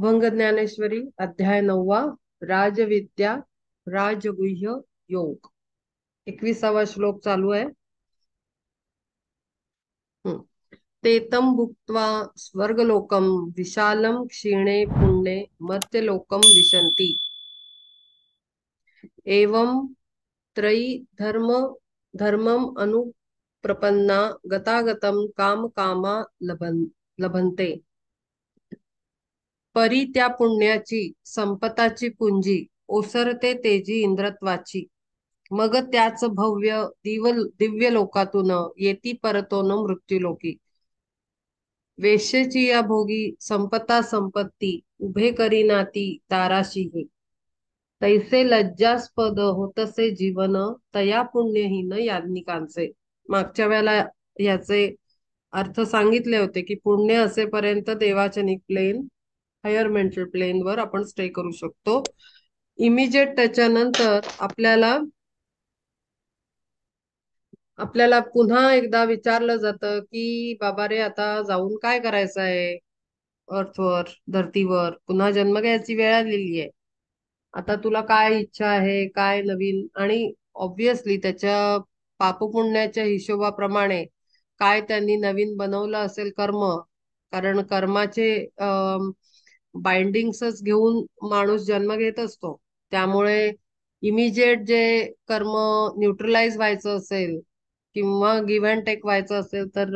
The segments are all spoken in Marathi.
अभंग ज्ञानेश्वरी अध्याय 9वा राजविद्या राजगुह्य योग 21वा श्लोक चालू आहे. हम्म. तेतम भुक्त्वा स्वर्गलोकम विशालम क्षीणे पुण्ये मर्त्यलोकम विशन्ति एवं त्रयी धर्मम अनुप्रपन्ना गतागतम काम कामा लभन्ते. परी त्या पुण्याची संपताची पुंजी ओसरते तेजी इंद्रत्वाची. मग त्याच भव्य दिव्य लोकातून येती परतोन मृत्यूलोकी. वेश्येची या भोगी संपता संपत्ती उभे करीनाती दाराशीही. तैसे लज्जास्पद होतसे जीवन तया पुण्यहीन याज्ञिकांचे. मागच्या वेळेला याचे अर्थ सांगितले होते की पुण्य असेपर्यंत देवाचनिक प्लेन हायर मेंटल प्लेन वर आपण स्टे करू शकतो. इमिजिएट त्याच्यानंतर आपल्याला आपल्याला पुन्हा एकदा विचारलं जातं की बाबा रे आता जाऊन काय करायचं आहे. अर्थवर धरतीवर पुन्हा जन्म घ्यायची वेळ आलेली आहे. आता तुला काय इच्छा आहे काय नवीन. आणि ऑब्विसली त्याच्या पापपुण्याच्या हिशोबाप्रमाणे काय त्यांनी नवीन बनवलं असेल कर्म. कारण कर्माचे बाइंडिंग्सच घेऊन माणूस जन्म घेत असतो. त्यामुळे इमिजिएट जे कर्म न्यूट्रलाइज व्हायचं असेल किंवा गिव्ह अँड टेक व्हायचं असेल तर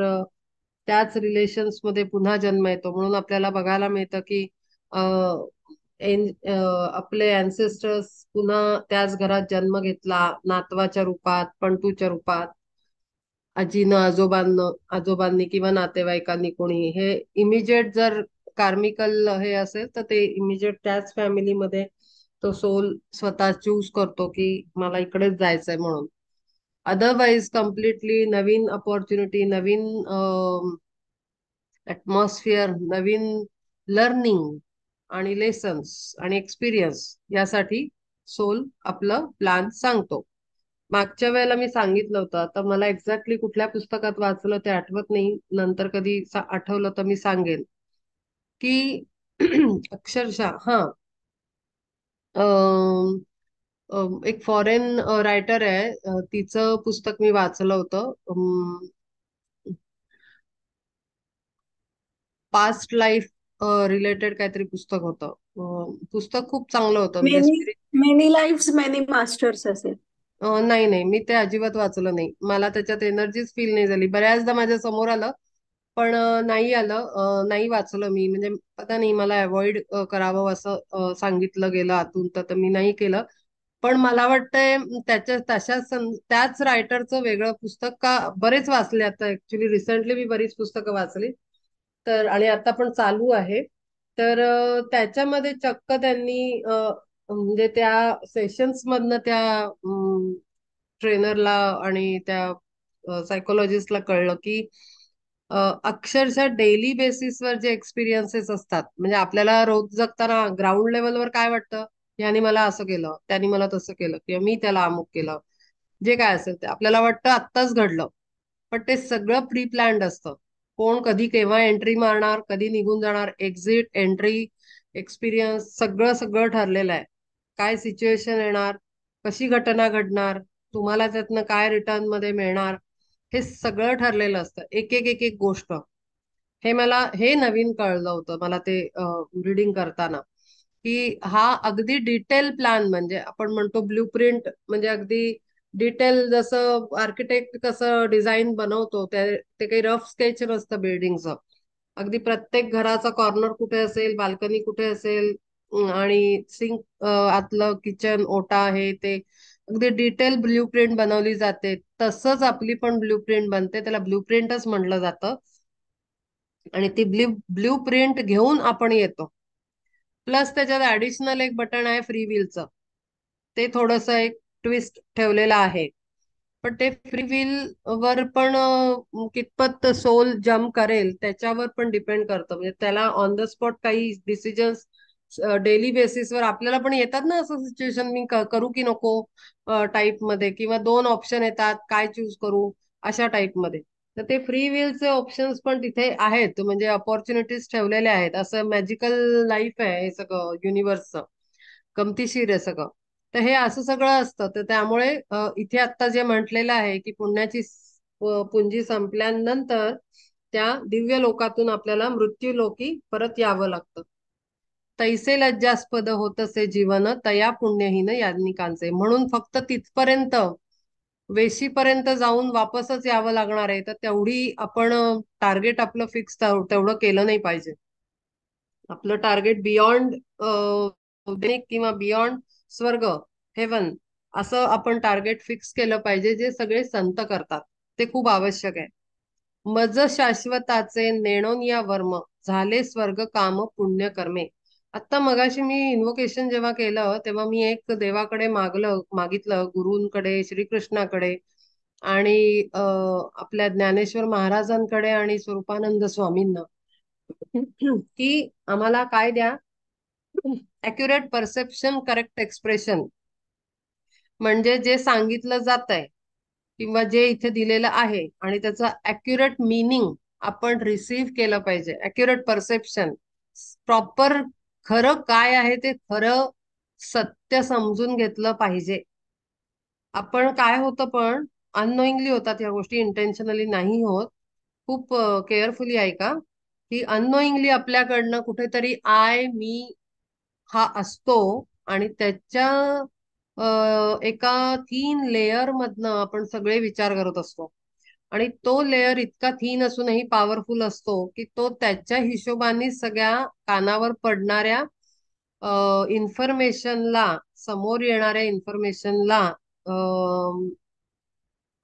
त्याच रिलेशन्स मध्ये पुन्हा जन्म येतो. म्हणून आपल्याला बघायला मिळतं की आपले अँसेस्टर्स पुन्हा त्याच घरात जन्म घेतला नातवाच्या रूपात पंटूच्या रूपात. आजीनं आजोबांनी किंवा नातेवाईकांनी कोणी हे इमिजिएट जर कार्मिकल हे असेल तर ते इमिजिएट त्याच फॅमिलीमध्ये तो सोल स्वतः चूज करतो की मला इकडेच जायचंय म्हणून. अदरवाईज कम्प्लिटली नवीन अपॉर्च्युनिटी नवीन ऍटमॉस्फिअर नवीन लर्निंग आणि लेसन्स आणि एक्सपिरियन्स यासाठी सोल आपलं प्लॅन सांगतो. मागच्या वेळेला मी सांगितलं होतं. आता मला एक्झॅक्टली कुठल्या पुस्तकात वाचलं ते आठवत नाही. नंतर कधी आठवलं तर मी सांगेन की अक्षरशः एक फॉरेन रायटर आहे. तिचं पुस्तक मी वाचलं होतं. पास्ट लाईफ रिलेटेड काहीतरी पुस्तक होतं. पुस्तक खूप चांगलं होतं म्हणजे many many lives many masters असेल. नाही नाही मी ते अजिबात वाचलं नाही. मला त्याच्यात एनर्जीच फील नाही झाली. बऱ्याचदा माझ्या समोर आलं पण नाही आलं. नाही वाचलं मी म्हणजे पता नाही मला अवॉइड करावं असं सांगितलं गेलं आतून तर मी नाही केलं. पण मला वाटतंय त्याच्या त्याच रायटरचं वेगळं पुस्तक का बरेच वाचले. आता ऍक्च्युली रिसेंटली मी बरीच पुस्तकं वाचली तर आणि आता पण चालू आहे. तर त्याच्यामध्ये चक्क त्यांनी म्हणजे त्या सेशन्स मधनं त्या ट्रेनरला आणि त्या सायकोलॉजिस्टला कळलं की अक्षरशः डेली बेसिसवर जे एक्सपिरियन्सेस असतात म्हणजे आपल्याला रोज जगताना ग्राउंड लेवलवर काय वाटतं. याने मला असं केलं त्याने मला तसं केलं किंवा मी त्याला अमुक केलं. जे काय असेल ते आपल्याला वाटतं आत्ताच घडलं. पण ते सगळं प्री प्लॅन्ड असतं. कोण कधी केव्हा एंट्री मारणार कधी निघून जाणार एक्झिट एंट्री एक्सपिरियन्स सगळं सगळं ठरलेलं आहे. काय सिच्युएशन येणार कशी घटना घडणार तुम्हाला त्यातनं काय रिटर्न मध्ये मिळणार हे सगळं ठरलेलं असतं. एक एक एक एक गोष्ट. हे नवीन कळलं होतं मला ते रिडिंग करताना की हा अगदी डिटेल प्लॅन म्हणजे आपण म्हणतो ब्ल्यू प्रिंट म्हणजे अगदी डिटेल जसं आर्किटेक्ट कसं डिझाईन बनवतो ते काही रफ स्केच नसतं बिल्डिंगचं. अगदी प्रत्येक घराचा कॉर्नर कुठे असेल बाल्कनी कुठे असेल आणि सिंक आतलं किचन ओटा आहे ते अगदी डिटेल ब्ल्यू प्रिंट बनवली जाते. तसंच आपली पण ब्ल्यू प्रिंट बनते त्याला ब्ल्यू प्रिंटच म्हटलं जातं. आणि ती ब्ल्यू प्रिंट घेऊन आपण येतो. प्लस त्याच्यात ऍडिशनल एक बटन आहे फ्री व्हीलचं. ते थोडस एक ट्विस्ट ठेवलेलं आहे. पण ते फ्री व्हील वर पण कितपत सोल जम्प करेल त्याच्यावर पण डिपेंड करतं. म्हणजे त्याला ऑन द स्पॉट काही डिसिजन्स डेली बेसिसवर आपल्याला पण येतात ना असं सिच्युएशन मी करू की नको टाईप मध्ये किंवा दोन ऑप्शन येतात काय चूज करू अशा टाईप मध्ये. तर ते फ्री विलचे ऑप्शन्स पण तिथे आहेत, म्हणजे अपॉर्च्युनिटीज ठेवलेल्या आहेत. असं मॅजिकल लाईफ आहे हे सगळं युनिव्हर्सचं, गमतीशीर आहे सगळं. तर हे असं सगळं असतं. तर त्यामुळे इथे आता जे म्हटलेलं आहे की पुण्याची पुंजी संपल्यानंतर त्या दिव्य लोकातून आपल्याला मृत्यू लोकी परत यावं लागतं. तैसे लज्जास्पद होतसे जीवन तया पुण्यहीन याज्ञिकांचे, म्हणून फक्त तिथपर्यंत, वेशीपर्यंत जाऊन वापसच यावं लागणार आहे. तर तेवढी आपण टार्गेट आपलं फिक्स तेवढं केलं नाही पाहिजे. आपलं टार्गेट बियॉन्ड किंवा बियॉन्ड स्वर्ग, हेवन, असं आपण टार्गेट फिक्स केलं पाहिजे, जे सगळे संत करतात. ते खूप आवश्यक आहे. मज शाश्वताचे नेणोन या वर्म, झाले स्वर्ग काम पुण्य कर्मे. आता मगाशी मी इन्व्होकेशन जेव्हा केलं तेव्हा मी एक देवाकडे मागितलं, गुरूंकडे, श्रीकृष्णाकडे आणि आपल्या ज्ञानेश्वर महाराजांकडे आणि स्वरूपानंद स्वामींना, की आम्हाला काय द्या, अॅक्युरेट परसेप्शन, करेक्ट एक्सप्रेशन. म्हणजे जे सांगितलं जात आहे किंवा जे इथे दिलेलं आहे आणि त्याचं अॅक्युरेट मिनिंग आपण रिसीव्ह केलं पाहिजे. अॅक्युरेट परसेप्शन, प्रॉपर खरं काय आहे ते खरं सत्य समजून घेतलं पाहिजे. आपण काय होतं पण अननोईंगली होतात ह्या गोष्टी, इंटेन्शनली नाही होत. खूप केअरफुली ऐका, की अननोईंगली आपल्याकडनं कुठेतरी मी हा असतो आणि त्याच्या एका थीन लेयर मधनं आपण सगळे विचार करत असतो. आणि तो लेयर इतका थीन असूनही पॉवरफुल असतो की तो त्याच्या हिशोबाने सगळ्या कानावर पडणाऱ्या इन्फॉर्मेशनला, समोर येणाऱ्या इन्फॉर्मेशनला,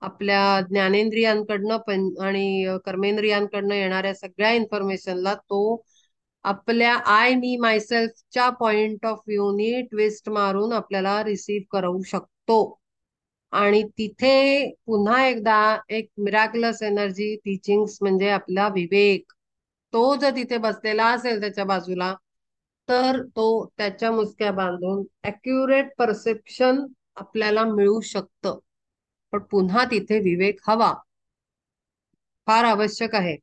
आपल्या ज्ञानेंद्रियांकडनं पण आणि कर्मेंद्रियांकडनं येणाऱ्या सगळ्या इन्फॉर्मेशनला तो आपल्या मी मायसेल्फच्या पॉइंट ऑफ व्ह्यूनी ट्विस्ट मारून आपल्याला रिसीव्ह करू शकतो. आणि तिथे पुन्हा एकदा एक मिराकलस एनर्जी टीचिंग्स, म्हणजे आपला विवेक, तो जर तिथे बसलेला असेल त्याच्या बाजूला, तर तो त्याच्या मुसक्या बांधून अॅक्युरेट परसेप्शन आपल्याला मिळू शकतं. पण पुन्हा तिथे विवेक हवा, फार आवश्यक आहे.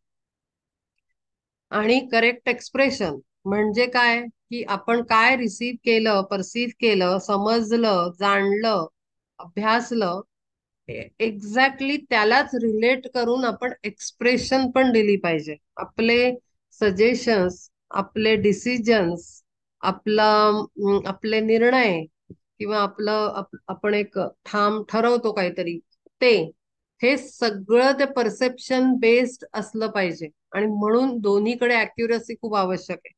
आणि करेक्ट एक्सप्रेशन म्हणजे काय, की आपण काय रिसीव्ह केलं, परसीव्ह केलं, समजलं, जाणलं, अभ्यासलं, एक्झॅक्टली त्यालाच रिलेट करून आपण एक्सप्रेशन पण दिली पाहिजे. आपले सजेशन्स, आपले डिसिजन्स, आपले निर्णय किंवा आपण एक ठाम ठरवतो काहीतरी, ते हे सगळं ते परसेप्शन बेस्ड असलं पाहिजे. आणि म्हणून दोन्हीकडे अॅक्युरसी खूप आवश्यक आहे.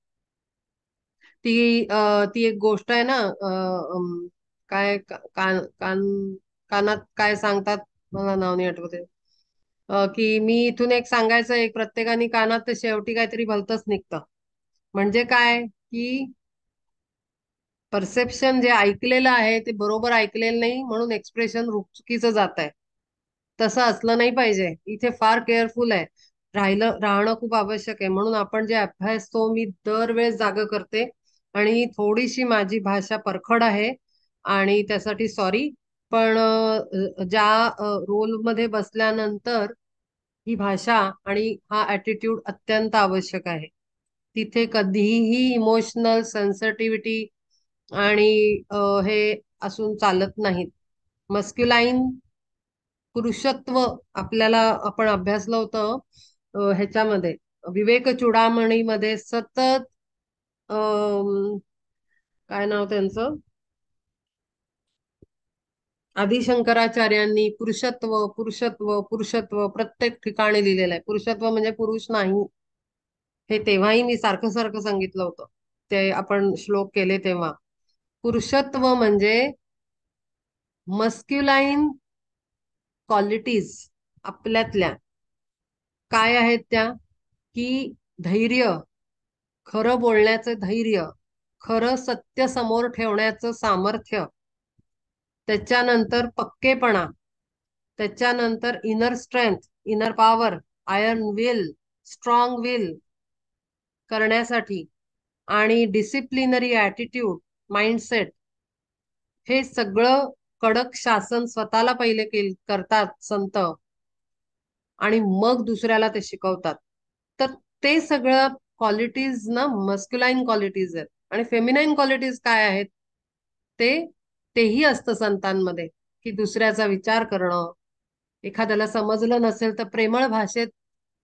ती एक गोष्ट आहे ना, काय कानात काय सांगतात, मला नाव नाही आठवते. की मी इथून एक सांगायचं, एक प्रत्येकाने कानात, तर शेवटी काहीतरी भलतंच निघतं. म्हणजे काय, की परसेप्शन जे ऐकलेलं आहे ते बरोबर ऐकलेलं नाही, म्हणून एक्सप्रेशन चुकीचं जात आहे. तसं असलं नाही पाहिजे. इथे फार केअरफुल आहे, राहणं खूप आवश्यक आहे. म्हणून आपण जे अभ्यास, तो मी दरवेळेस जागा करते. आणि थोडीशी माझी भाषा परखड आहे आणि त्यासाठी सॉरी. पण ज्या रोलमध्ये बसल्यानंतर ही भाषा आणि हा ॲटिट्यूड अत्यंत आवश्यक आहे. तिथे कधीही इमोशनल सेन्सिटिव्हिटी आणि हे असून चालत नाहीत. मस्क्युलाइन पुरुषत्व आपल्याला, आपण अभ्यासलं होतं ह्याच्यामध्ये, विवेक चूडामणीमध्ये सतत, काय नाव त्यांचं, आदि शंकराचार्यांनी पुरुषत्व पुरुषत्व पुरुषत्व प्रत्येक ठिकाणी लिहिलेलं आहे. पुरुषत्व म्हणजे पुरुष नाही, हे तेव्हाही मी सारखं सारखं सांगितलं होतं, ते आपण श्लोक केले तेव्हा. पुरुषत्व म्हणजे मस्क्युलाइन क्वालिटीज आपल्यातल्या काय आहेत त्या, की धैर्य, खरं बोलण्याचं धैर्य, खरं सत्य समोर ठेवण्याचं सामर्थ्य, त्याच्यानंतर पक्केपणा, त्याच्यानंतर inner strength, inner power, iron will, strong will करण्यासाठी, आणि डिसिप्लिनरी ॲटिट्यूड, माइंडसेट, हे सगळं कडक शासन स्वतःला पहिले करतात संत. आणि मग दुसऱ्याला ते शिकवतात. तर ते सगळं क्वालिटीज ना मस्क्युलाईन क्वालिटीज आहेत. आणि फेमिनाईन क्वालिटीज काय आहेत? ते तेही असतं संतांमध्ये, की दुसऱ्याचा विचार करणं, एखाद्याला समजलं नसेल तर प्रेमळ भाषेत,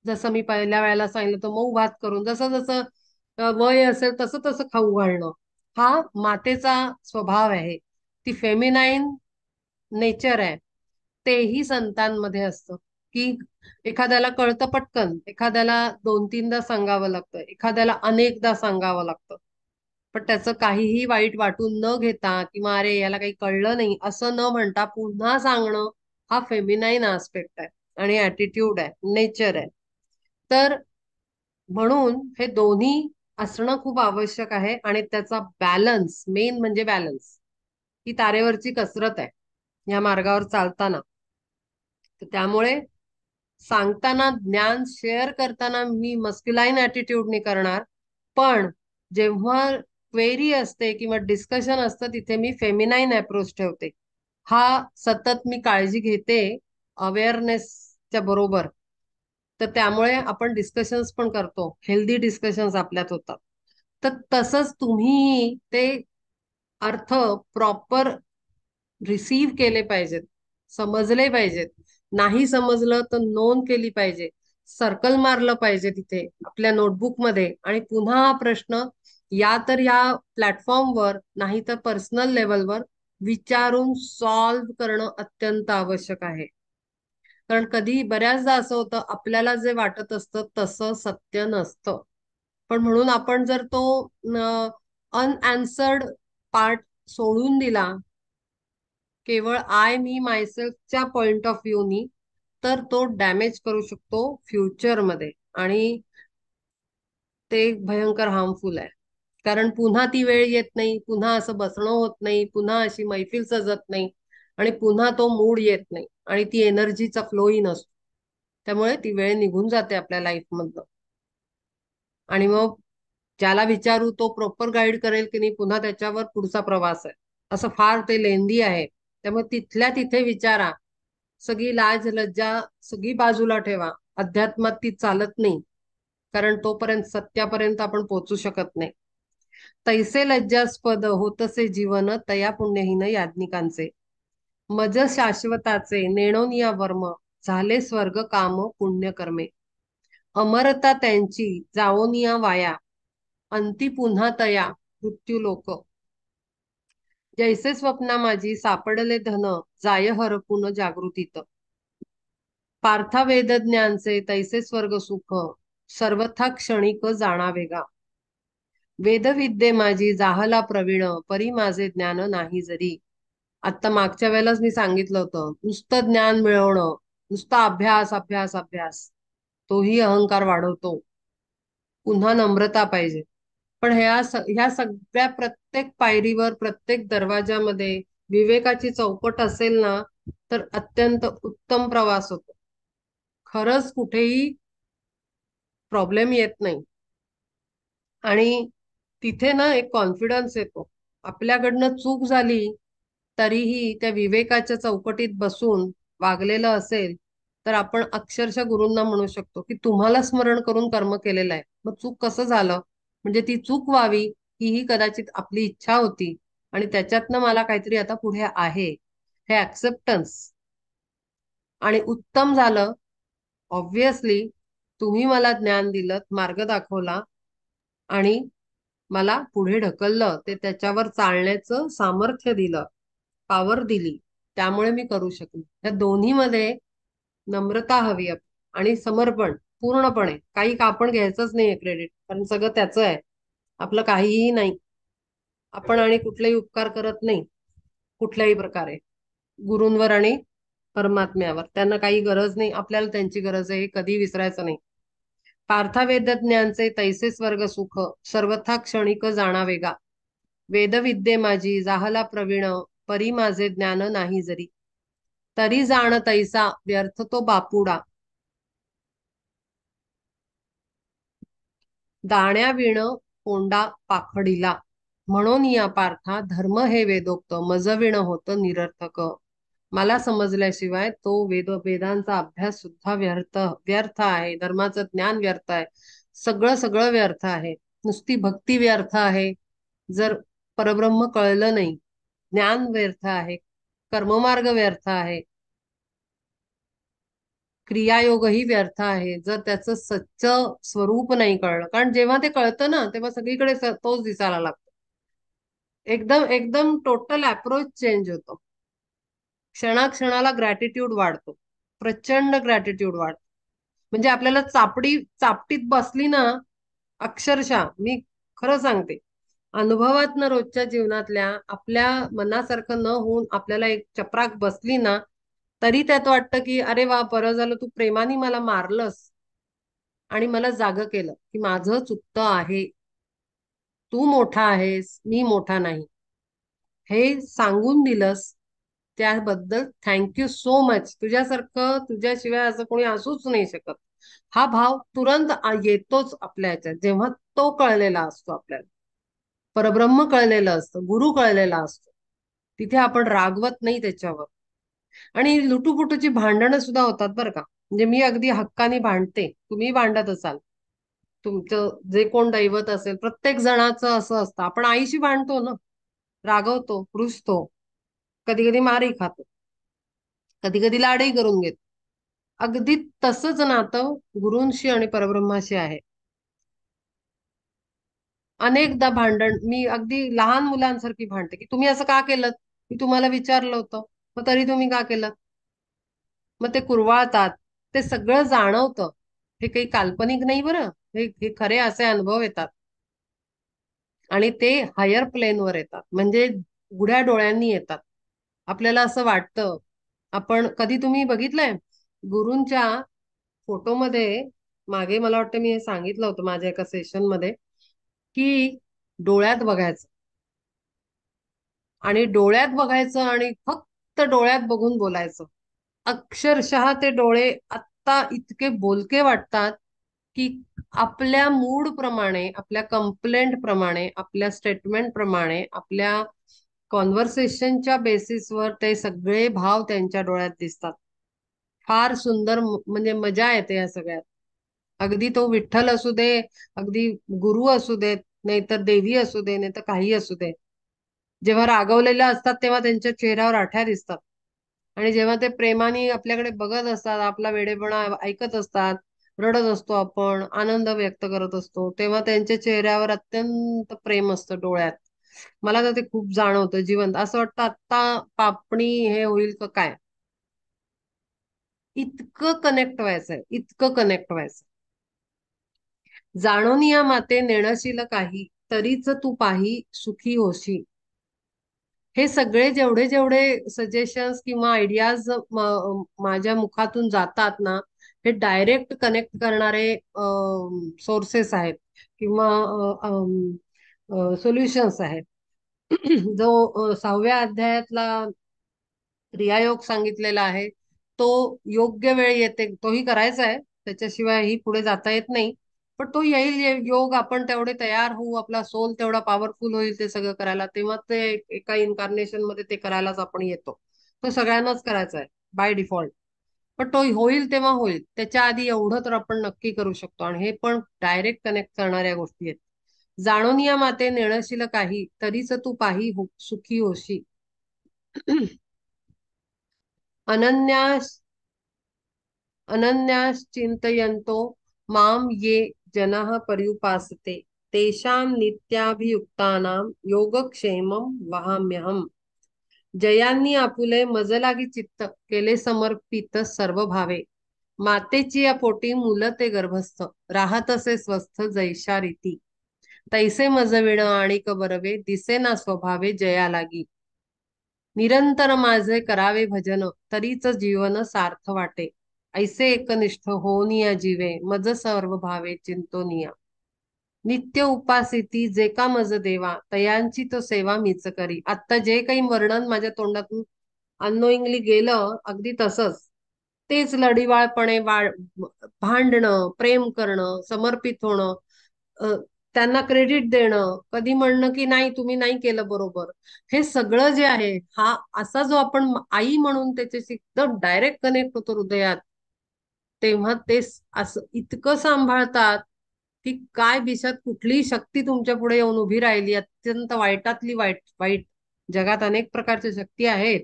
जसं मी पहिल्या वेळेला सांगितलं, तर मऊ भात करून जसं जसं वय असेल तसं तसं खाऊ घालणं, हा मातेचा स्वभाव आहे. ती फेमिनाईन नेचर आहे. तेही संतांमध्ये असतं, की एखाद्याला कळतं पटकन, एखाद्याला दोन तीनदा सांगावं लागतं, एखाद्याला अनेकदा सांगावं लागतं. पण त्याचं काहीही वाईट वाटून न घेता किंवा अरे याला काही कळलं नाही असं न म्हणता पुन्हा सांगणं, हा फेमिनाईन आस्पेक्ट आहे आणि ऍटिट्यूड आहे, नेचर आहे. तर म्हणून हे दोन्ही असणं खूप आवश्यक आहे. आणि त्याचा बॅलन्स, मेन म्हणजे बॅलन्स, ही तारेवरची कसरत आहे या मार्गावर चालताना. तर त्यामुळे सांगताना, ज्ञान शेअर करताना मी मस्क्युलाईन ऍटिट्यूडने करणार, पण जेव्हा क्वेरी असते किंवा डिस्कशन असतं तिथे मी फेमिनाईन अप्रोच ठेवते. हा सतत मी काळजी घेते अवेअरनेसच्या बरोबर. तर त्यामुळे आपण डिस्कशन्स पण करतो, हेल्दी डिस्कशन्स आपल्यात होतात. तर तसंच तुम्ही ते अर्थ प्रॉपर रिसीव्ह केले पाहिजेत, समजले पाहिजेत. नाही समजलं तर नोंद केली पाहिजे, सर्कल मारलं पाहिजे तिथे आपल्या नोटबुक मध्ये, आणि पुन्हा हा प्रश्न या तर या प्लॅटफॉर्मवर नाही तर पर्सनल लेवलवर विचारून सॉल्व्ह करणं अत्यंत आवश्यक आहे. कारण कधी बऱ्याचदा असं होतं, आपल्याला जे वाटत असतं तसं सत्य नसतं. पण म्हणून आपण जर तो अनआन्सर्ड पार्ट सोडून दिला, केवळ आय मी मायसेल्फच्या पॉइंट ऑफ व्ह्यूनी, तर तो डॅमेज करू शकतो फ्युचरमध्ये. आणि ते भयंकर हार्मफुल आहे. कारण पुन्हा ती वेळ येत नाही, पुन्हा असं बसणं होत नाही, पुन्हा अशी मैफिल सजत नाही, आणि पुन्हा तो मूड येत नाही, आणि ती एनर्जीचा फ्लोही नसतो. त्यामुळे ती वेळ निघून जाते आपल्या लाईफ मधनं. आणि मग ज्याला विचारू तो प्रॉपर गाईड करेल की नाही, पुन्हा त्याच्यावर पुढचा प्रवास आहे. असं फार ते लेंदी आहे. त्यामुळे तिथल्या तिथे विचारा, सगळी लाज लज्जा सगळी बाजूला ठेवा. अध्यात्मात ती चालत नाही, कारण तोपर्यंत सत्यापर्यंत आपण पोहोचू शकत नाही. तैसे लज्जास्पद होतसे जीवन तया पुण्यहीन याज्ञिकांचे, मज शाश्वताचे नेणोनिया वर्म, झाले स्वर्ग काम पुण्य कर्मे, अमरता त्यांची जाओनिया वाया, अंती पुन्हा तया मृत्यू लोक, जैसे स्वप्ना माझी सापडले धन, जाय हरपून जागृतीत, पार्था वेदज्ञानचे तैसे स्वर्ग सुख, सर्वथा क्षणिक जाणावेगा, वेदविद्ये माझी जाहला प्रवीण, परी माझे ज्ञान नाही जरी. आता मागच्या वेळेलाच मी सांगितलं होतं, नुसतं ज्ञान मिळवणं, नुसता अभ्यास अभ्यास अभ्यास, तोही अहंकार वाढवतो. पुन्हा नम्रता पाहिजे. पण ह्या सगळ्या प्रत्येक पायरीवर, प्रत्येक दरवाजामध्ये विवेकाची चौकट असेल ना, तर अत्यंत उत्तम प्रवास होतो. खरंच कुठेही प्रॉब्लेम येत नाही. आणि तिथे ना एक कॉन्फिडन्स येतो. आपल्याकडनं चूक झाली तरीही त्या विवेकाच्या चौकटीत बसून वागलेलं असेल, तर आपण अक्षरशः गुरूंना म्हणू शकतो की तुम्हाला स्मरण करून कर्म केलेलं आहे, मग चूक कसं झालं, म्हणजे ती चूक व्हावी ही कदाचित आपली इच्छा होती, आणि त्याच्यातनं मला काहीतरी आता पुढे आहे, हे ऍक्सेप्टन्स. आणि उत्तम झालं, ऑब्विसली तुम्ही मला ज्ञान दिलं, मार्ग दाखवला, आणि मला पुढे ढकललं, ते त्याच्यावर चालण्याचं सामर्थ्य दिलं, पॉवर दिली. त्यामुळे मी करू शकले. या दोन्हीमध्ये नम्रता हवी आणि समर्पण पूर्णपणे. काही का आपण घ्यायचंच नाहीये क्रेडिट, कारण सगळं त्याचं आहे, आपलं काहीही नाही. आपण आणि कुठलेही उपकार करत नाही कुठल्याही प्रकारे, गुरूंवर आणि परमात्म्यावर. त्यांना काही गरज नाही, आपल्याला त्यांची गरज आहे, हे कधी विसरायचं नाही. पार्थवेदज्ञानचे तैसे स्वर्ग सुख, सर्वथा क्षणिक जाणावेगा, वेदविद्ये माझी जाहला प्रवीण, परी माझे ज्ञान नाही जरी. तरी जाण तैसा व्यर्थ तो बापुडा, दाण्या विण कोंडा पाखडीला, म्हणून या पार्था धर्म हे वेदोक्त, मज विण होत निरर्थक. मला समजल्याशिवाय तो वेदांचा अभ्यास सुद्धा व्यर्थ व्यर्थ आहे. धर्माचं ज्ञान व्यर्थ आहे. सगळं सगळं व्यर्थ आहे. नुसती भक्ती व्यर्थ आहे. जर परब्रह्म कळलं नाही, ज्ञान व्यर्थ आहे. कर्ममार्ग व्यर्थ आहे. क्रियायोगही व्यर्थ आहे जर त्याचं सच्च स्वरूप नाही कळलं. कारण जेव्हा ते कळतं ना, तेव्हा सगळीकडे तोच दिसायला लागतो. एकदम एकदम टोटल अप्रोच चेंज होतो. क्षणाक्षणाला ग्रॅटिट्यूड वाढतो. प्रचंड ग्रॅटिट्यूड वाढतो. म्हणजे आपल्याला चापटीत बसली ना, अक्षरशः मी खरं सांगते, अनुभवातनं रोजच्या जीवनातल्या आपल्या मनासारखं न होऊन आपल्याला एक चपराक बसली ना, तरी त्यात वाटतं की अरे वा, बरं झालं तू प्रेमाने मला मारलंस आणि मला जागं केलं की माझं चुकतं आहे. तू मोठा आहेस, मी मोठा नाही, हे सांगून दिलंस, त्याबद्दल थँक्यू सो मच. तुझ्यासारखं, तुझ्याशिवाय असं कोणी असूच नाही शकत. हा भाव तुरंत येतोच आपल्या ह्याच्यात जेव्हा तो कळलेला असतो आपल्याला. परब्रह्म कळलेलं असतं, गुरु कळलेला असतो. तिथे आपण रागवत नाही त्याच्यावर. आणि लुटूपुटूची भांडणं सुद्धा होतात बरं का. म्हणजे मी अगदी हक्काने भांडते, तुम्ही भांडत असाल. तुमचं जे कोण दैवत असेल, प्रत्येक जणाचं असं असतं. आपण आईशी भांडतो ना, रागवतो, रुसतो, कधी कधी मारही खातो, कधी कधी लाडही करून घेतो. अगदी तसंच नातं गुरूंशी आणि परब्रह्माशी आहे. अनेकदा भांडण मी अगदी लहान मुलांसारखी भांडते की तुम्ही असं का केलं, मी तुम्हाला विचारलं होतं, मग तरी तुम्ही का केलं. मग ते कुरवाळतात. ते सगळं जाणवतं. हे काही काल्पनिक नाही बरं. हे खरे असे अनुभव येतात. आणि ते हायर प्लेनवर येतात, म्हणजे उघड्या डोळ्यांनी येतात. आपल्याला असं वाटतं. आपण कधी तुम्ही बघितलंय गुरूंच्या फोटोमध्ये, मागे मला वाटतं मी हे सांगितलं होतं माझ्या एका सेशन मध्ये, की डोळ्यात बघायचं आणि डोळ्यात बघायचं आणि फक्त डोळ्यात बघून बोलायचं. अक्षरशः ते डोळे आत्ता इतके बोलके वाटतात की आपल्या मूड प्रमाणे, आपल्या कंप्लेंट प्रमाणे, आपल्या स्टेटमेंट प्रमाणे, आपल्या कॉन्व्हर्सेशनच्या बेसिसवर ते सगळे भाव त्यांच्या डोळ्यात दिसतात. फार सुंदर, म्हणजे मजा येते या सगळ्यात. अगदी तो विठ्ठल असू दे, अगदी गुरु असू देत, नाहीतर देवी असू दे, नाहीतर काही असू दे. जेव्हा रागवलेल्या असतात तेव्हा त्यांच्या चेहऱ्यावर आठ्या दिसतात. आणि जेव्हा ते प्रेमाने आपल्याकडे बघत असतात, आपला वेडेपणा ऐकत असतात, रडत असतो आपण, आनंद व्यक्त करत असतो, तेव्हा त्यांच्या चेहऱ्यावर अत्यंत प्रेम असतं डोळ्यात. मला तर ते खूप जाणवतं जिवंत. असं वाटतं आत्ता पापणी हे होईल का काय. इतकं कनेक्ट व्हायचंय, इतकं कनेक्ट व्हायचं. जाणोनिया माते नेणशील काही, तरीच तू पाही सुखी होशी. हे सगळे जेवढे जेवढे सजेशन्स किंवा आयडियाज माझ्या मुखातून जातात ना, हे डायरेक्ट कनेक्ट करणारे सोर्सेस आहेत किंवा सोल्युशन्स आहेत. जो 6व्या अध्यायातला क्रियायोग सांगितलेला आहे, तो योग्य वेळ येते, तोही करायचा आहे, त्याच्याशिवायही पुढे जाता येत नाही. पण तो येईल योग, आपण तेवढे तयार होऊ, आपला सोल तेवढा पॉवरफुल होईल ते सगळं करायला, तेव्हा ते एका इन्कार्नेशन मध्ये ते करायलाच आपण येतो. तो सगळ्यांनाच करायचा आहे बाय डिफॉल्ट. पण तो होईल तेव्हा होईल, त्याच्या आधी एवढं तर आपण नक्की करू शकतो. आणि हे पण डायरेक्ट कनेक्ट करणाऱ्या गोष्टी आहेत. जाणून या माते नेणशील काही, तरीच तू पाही सुखी होशी. अनन्यास अनन्याश्चिन्तयन्तो माम ये जनाः पर्युपासते, तेषां नित्याभियुक्तानां योगक्षेमं वहाम्यहम्. जयांनी आपुले मजलागी चित्त केले समर्पित सर्व भावे, मातेची या पोटी मुलं ते गर्भस्थ, राहतसे स्वस्थ जैशा रीती. तैसे मजविण आणि बरवे, दिसेना स्वभावे जया लागी. निरंतर माझे करावे भजन, तरीच जीवन सार्थ वाटे. ऐसे एकनिष्ठ होनिया जीवे, मज सर्व भावे चिंतोनिया. नित्य उपासिती जे का मज देवा, तयांची तो सेवा मीच करी. आता जे काही वर्णन माझ्या तोंडातून अननोईंगली गेलं, अगदी तसंच. तेच लढिवाळपणे भांडणं, प्रेम करणं, समर्पित होणं, त्यांना क्रेडिट देणं, कधी म्हणणं की नाही तुम्ही नाही केलं बरोबर, हे सगळं जे आहे, हा असा जो आपण आई म्हणून त्याच्याशी एकदम डायरेक्ट कनेक्ट होतो हृदयात, तेव्हा ते असं इतकं सांभाळतात की काय दिशत कुठलीही शक्ती तुमच्या पुढे येऊन उभी राहिली, अत्यंत वाईटातली वाईट वाईट, जगात अनेक प्रकारच्या शक्ती आहेत,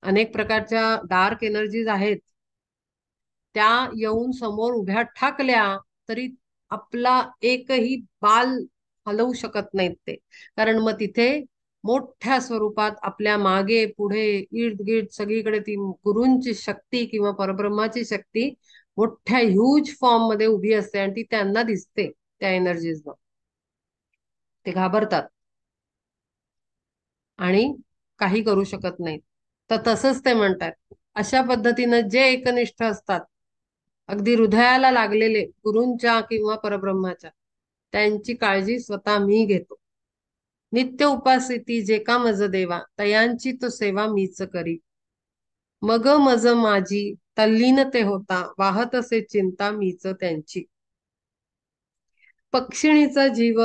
अनेक प्रकारच्या डार्क एनर्जीज आहेत, त्या येऊन समोर उभ्या ठाकल्या तरी आपला एकही बाल हलवू शकत नाहीत ते. कारण मग तिथे मोठ्या स्वरूपात आपल्या मागे पुढे इर्द गिर्द सगळीकडे ती गुरूंची शक्ती किंवा परब्रह्माची शक्ती मोठ्या ह्यूज फॉर्म मध्ये उभी असते आणि ती त्यांना दिसते त्या एनर्जीजना. ते घाबरतात आणि काही करू शकत नाहीत. तर तसंच ते म्हणतात, अशा पद्धतीनं जे एकनिष्ठ असतात, अगदी हृदयाला लागलेले गुरूंच्या किंवा परब्रह्माच्या, त्यांची काळजी स्वतः मी घेतो. नित्य उपासिती जे का मज देवा, तयांची तो सेवा मीच करी. मग मज माझी तल्लीन ते होता, वाहत असे चिंता मीच त्यांची. पक्षिणीचा जीव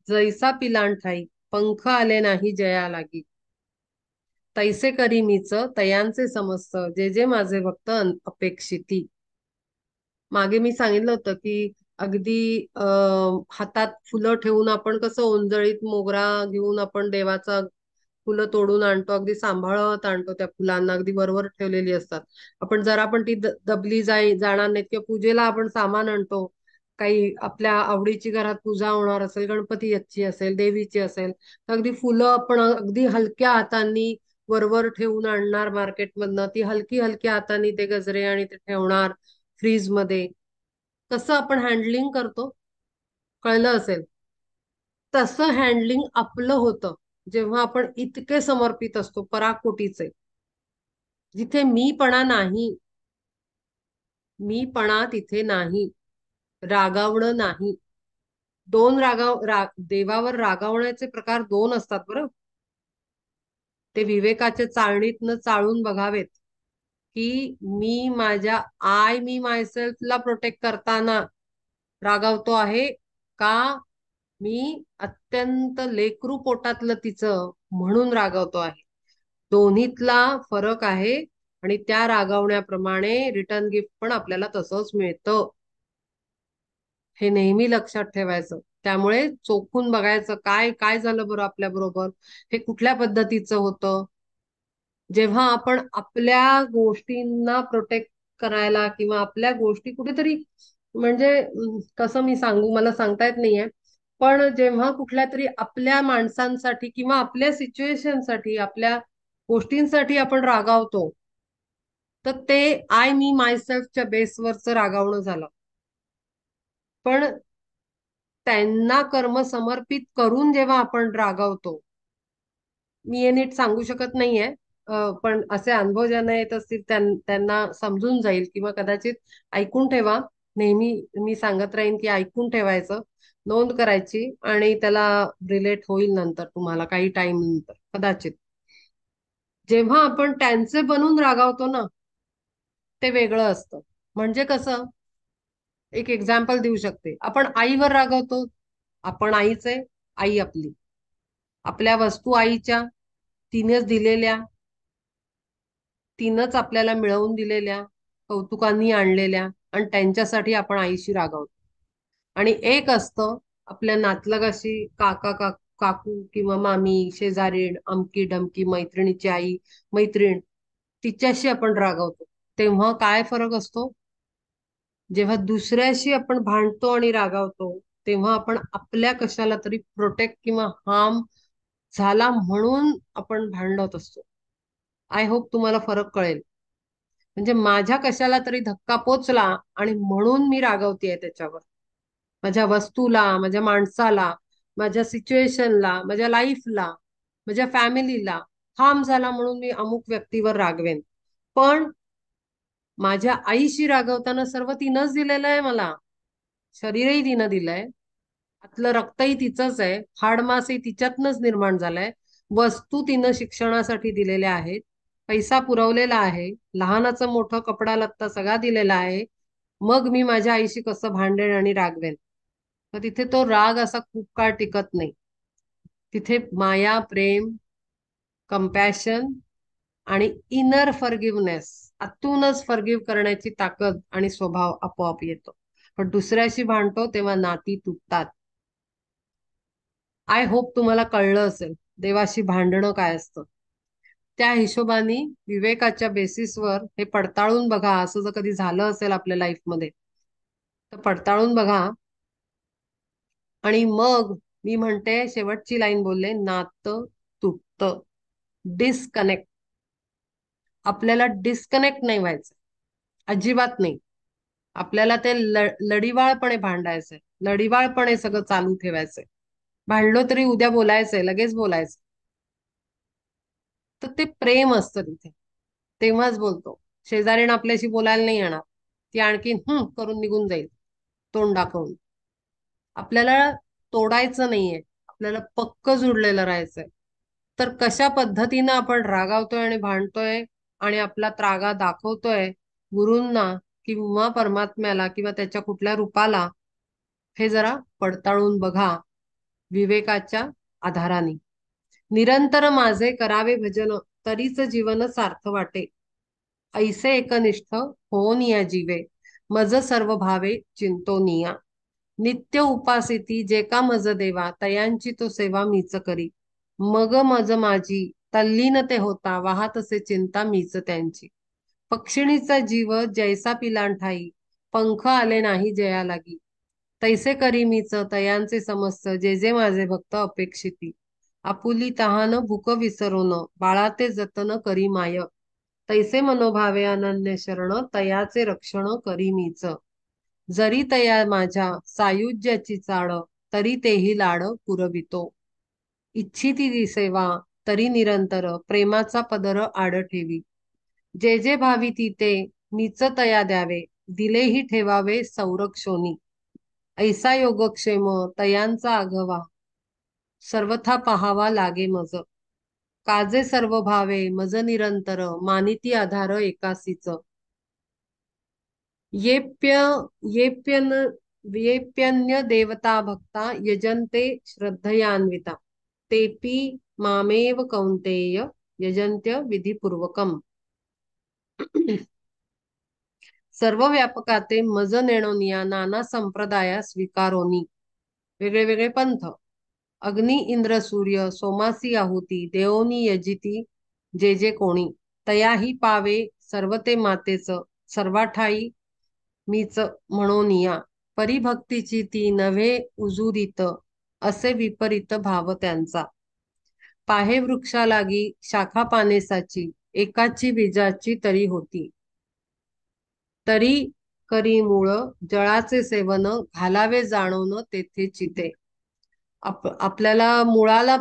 जैसा पिलांठाई, पंख आले नाही जया लागी. तैसे करी मीच तयांचे समस्त, जे जे माझे भक्त अपेक्षिती. मागे मी सांगितलं होतं की अगदी हातात फुलं ठेवून आपण कसं ओंजळीत मोगरा घेऊन आपण देवाचा फुलं तोडून आणतो, अगदी सांभाळत आणतो, त्या फुलांना अगदी वरवर ठेवलेली असतात. आपण जरा पण ती दबली जाणार नाहीत, किंवा पूजेला आपण सामान आणतो, काही आपल्या आवडीची घरात पूजा होणार असेल, गणपती याची असेल, देवीची असेल, तर अगदी फुलं आपण अगदी हलक्या हातांनी वरवर ठेवून आणणार मार्केटमधनं, ती हलकी हलक्या हातांनी ते गजरे आणि ते ठेवणार फ्रीज मध्ये. कसं आपण हँडलिंग करतो कळलं असेल. तसं हँडलिंग आपलं होतं जेव्हा आपण इतके समर्पित असतो पराकोटीचे, जिथे मीपणा नाही, मीपणा तिथे नाही, रागावणं नाही. देवावर रागावण्याचे प्रकार दोन असतात बरं. ते विवेकाच्या चाळणीतनं चाळून बघावेत की मी मायसेल्फला प्रोटेक्ट करताना रागावतो आहे का, मी अत्यंत लेकरू पोटातलं तिचं म्हणून रागावतो आहे. दोन्हीतला फरक आहे आणि त्या रागावण्याप्रमाणे रिटर्न गिफ्ट पण आपल्याला तसंच मिळतं. हे नेहमी लक्षात ठेवायचं. त्यामुळे चोखून बघायचं काय काय झालं बरं आपल्या बरोबर, हे कुठल्या पद्धतीचं होतं. जेव्हा आपण आपल्या गोष्टींना प्रोटेक्ट करायला किंवा आपल्या गोष्टी कुठेतरी, म्हणजे कसं मी सांगू मला सांगता येत नाहीये, पण जेव्हा कुठल्या तरी आपल्या माणसांसाठी किंवा आपल्या सिच्युएशनसाठी आपल्या गोष्टींसाठी आपण रागावतो, तर ते आय मी मायसेल्फच्या बेसवरचं रागावणं झालं. पण त्यांना कर्म समर्पित करून जेव्हा आपण रागावतो, मी हे नीट सांगू शकत नाहीये, पण असे अनुभव ज्यांना येत असतील त्यांना समजून जाईल, किंवा कदाचित ऐकून ठेवा. नेहमी मी सांगत राहीन की ऐकून ठेवायचं, नोंद करायची, आणि त्याला रिलेट होईल नंतर तुम्हाला काही टाइम नंतर कदाचित. जेव्हा आपण त्यांचे बनून रागावतो ना, ते वेगळं असतं. म्हणजे कसं, एक एक्झाम्पल देऊ शकते. आपण आईवर रागावतो, आपण आईच आहे, आई आपली, आपल्या वस्तू आईच्या, तिनेच दिलेल्या, तिनंच आपल्याला मिळवून दिलेल्या, कौतुकांनी आणलेल्या, आणि त्यांच्यासाठी आपण आईशी रागावतो. आणि एक असतं आपल्या नातलगाशी, काकू किंवा मामी, शेजारीण, अमकी डमकी मैत्रिणीची आई, मैत्रीण, तिच्याशी आपण रागावतो. तेव्हा काय फरक असतो, जेव्हा दुसऱ्याशी आपण भांडतो आणि रागावतो, तेव्हा आपण आपल्या कशाला तरी प्रोटेक्ट किंवा हार्म झाला म्हणून आपण भांडत असतो. आय होप तुम्हाला फरक कळेल. म्हणजे माझ्या कशाला तरी धक्का पोचला आणि म्हणून मी रागवतीये त्याच्यावर, माझ्या वस्तूला, माझ्या माणसाला, माझ्या सिच्युएशनला, माझ्या लाईफला, माझ्या फॅमिलीला हार्म झाला म्हणून मी अमुक व्यक्तीवर रागवेन. पण माझ्या आईशी रागवताना सर्व तिनंच दिलेलं आहे मला, शरीरही तिनं दिलंय, आतलं रक्तही तिचंच आहे, हाडमासही तिच्यातनच निर्माण झालंय, वस्तू तिनं शिक्षणासाठी दिलेल्या आहेत, पैसा पुरवलेला आहे, लहानाचं मोठं कपडा लत्ता सगळा दिलेला आहे. मग मी माझ्या आईशी कसं भांडेन आणि रागवेन. तर तिथे तो राग असा खूप काळ टिकत नाही. तिथे माया, प्रेम, कम्पॅशन आणि इनर फॉरगिव्हनेस, आतूनच फॉरगिव्ह करण्याची ताकद आणि स्वभाव आपोआप येतो. पण दुसऱ्याशी भांडतो तेव्हा नाती तुटतात. आय होप तुम्हाला कळलं असेल देवाशी भांडणं काय असतं. त्या हिशोबाने विवेकाच्या बेसिसवर हे पडताळून बघा, असं जर कधी झालं असेल आपल्या लाईफमध्ये तर पडताळून बघा. आणि मग मी म्हणते, शेवटची लाईन बोलले, नातं तुटतं. डिस्कनेक्ट. आपल्याला डिस्कनेक्ट नाही व्हायचं, अजिबात नाही. आपल्याला ते लढिवाळपणे भांडायचंय, लढिवाळपणे सगळं चालू ठेवायचंय. भांडलो तरी उद्या बोलायचंय, लगेच बोलायचं. तर ते प्रेम असतं तिथे, तेव्हाच बोलतो. शेजारीण आपल्याशी बोलायला नाही येणार, ती आणखी करून निघून जाईल तोंड दाखवून. आपल्याला तोडायचं नाहीये, आपल्याला पक्क जुडलेलं राहायचंय. तर कशा पद्धतीनं आपण रागावतोय आणि भांडतोय आणि आपला त्रागा दाखवतोय गुरूंना किंवा परमात्म्याला किंवा त्याच्या कुठल्या रूपाला, हे जरा पडताळून बघा विवेकाच्या आधाराने. निरंतर माझे करावे भजन, तरीच जीवन सार्थ वाटे. ऐसे एकनिष्ठ होऊन या जीवे, मज सर्व भावे चिंतोनिया. नित्य उपासिती जे का मज देवा, तयांची तो सेवा मीच करी. मग मज माझी तल्लीन ते होता, वाहतसे चिंता मीच त्यांची. पक्षिणीचा जीव जैसा पिलांठाई, पंख आले नाही जया लागी. तैसे करी मीच तयांचे समस्त, जे जे माझे भक्त अपेक्षिती. आपुली तहान भूक विसरून, बाळाते जतन करी माय. तैसे मनोभावे अनन्य शरण, तयाचे रक्षण करी मीच. जरी तया माझ्या सायुज्याची चाड, तरी तेही लाड पुरवितो. इच्छिती ती सेवा, तरी निरंतर प्रेमाचा पदर आड ठेवी. जे जे भावी ती ते मीच तया द्यावे, दिलेही ठेवावे संरक्षोनी. ऐसा योगक्षेम तयांचा आघवा, सर्वथा पहावा लागे मज. काजे सर्व भावे मज निरंतर, मानिती आधार एकासीच. येप्य येप्यन येप्यन्य देवता भक्ता यजन्ते श्रद्धयान्विता, तेपि मामेव कौन्तेय यजन्त्य विधिपूर्वकम्. सर्व व्यापकाते मज नेणोनिया, नाना संप्रदाया स्वीकारोनी. वेगळे वेगळे पंथ, अग्नी इंद्र सूर्य सोमासी आहुती, देवोनी यजिती जे जे कोणी. तयाही पावे सर्व ते मातेच, सर्वाठाई मीच म्हणोनिया. परिभक्तीची ती नव्हे उजुरीत, असे विपरीत भाव त्यांचा. पाहे वृक्षा लागी शाखा पानेसाची, एकाची बीजाची तरी होती. तरी करी मूळ जळाचे सेवन, घालावे जाणवून तेथे चिते. आपल्याला मुळाला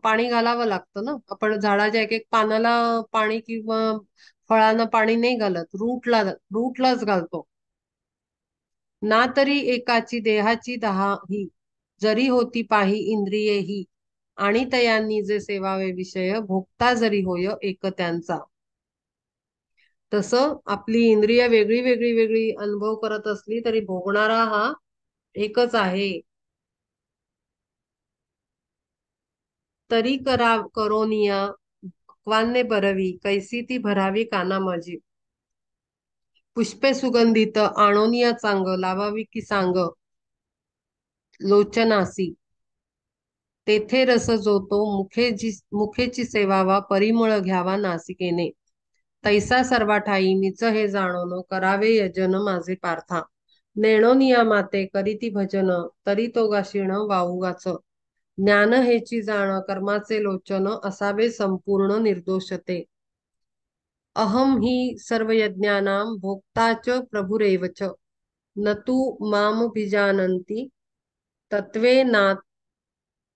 पाणी घालावं लागतं ना. आपण झाडाच्या एक एक पानाला पाणी किंवा फळांना पाणी नाही घालत, रूटलाच घालतो. ना तरी एकाची देहाची दहा ही, जरी होती पाही इंद्रिये ही. आणि तयांनी जे सेवावे विषय, भोगता जरी होय एक त्यांचा. तसं आपली इंद्रिय वेगळी वेगळी वेगळी अनुभव करत असली तरी भोगणारा हा एकच आहे. तरी करोनिया क्वान्ने बरवी, कैसी ती भरावी काना माझी. पुष्पे सुगंधित आणोनिया चांग, लावावी की सांग लोचनासी. तेथे रस जो तो मुखेची सेवावा, परिमळ घ्यावा नासिकेने. तैसा सर्वा ठाई मीच हे जाणोन, करावे यजन माझे पार्था. नेणोनिया माते करीती भजन, तरी तो गाशीण वाऊगाच. ज्ञान हेची जाण कर्माचे लोचन, असावे संपूर्ण निर्दोषते. अहम हि सर्व यज्ञानां भोक्ता च प्रभुरेव च, न तु मामभिजानन्ति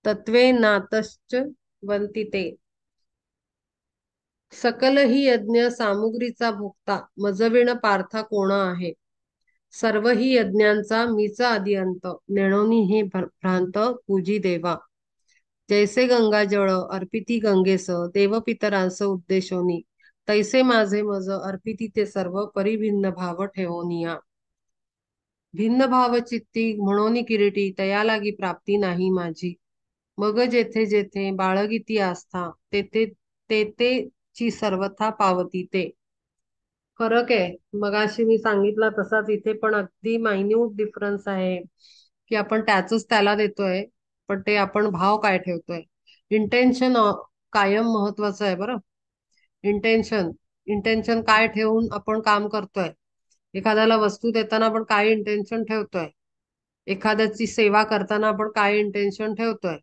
तत्त्वेनातश्च वन्ति ते. सकल ही यज्ञ सामुग्रीचा भोगता, मजविण पार्था कोण आहे. सर्व ही यज्ञांचा मीच आदी अंत, नेणोनी हे भ्रांत पूजी देवा. जैसे गंगाजळ अर्पिती गंगेस, देवपितरांस उद्देशोनी. तैसे माझे मज अर्पिती ते सर्व, परिभिन्न भाव ठेवोनिया. भिन्न भाव चित्ती म्हणून किरीटी तया लागी प्राप्ती नाही माझी. मग जेथे जेथे बाळगिती आस्था तेथे तेथे ची सर्वथा पावती ते. फरक आहे. मगाशी मी सांगितला तसाच इथे पण अगदी मायन्यूट डिफरन्स आहे, की आपण त्याच त्याला देतोय, पण ते आपण भाव काय ठेवतोय. इंटेन्शन कायम महत्वाचं आहे बरं. इंटेन्शन इंटेन्शन काय ठेवून आपण काम करतोय. एखाद्याला वस्तू देताना आपण काय इंटेन्शन ठेवतोय. एखाद्याची सेवा करताना आपण काय इंटेन्शन ठेवतोय.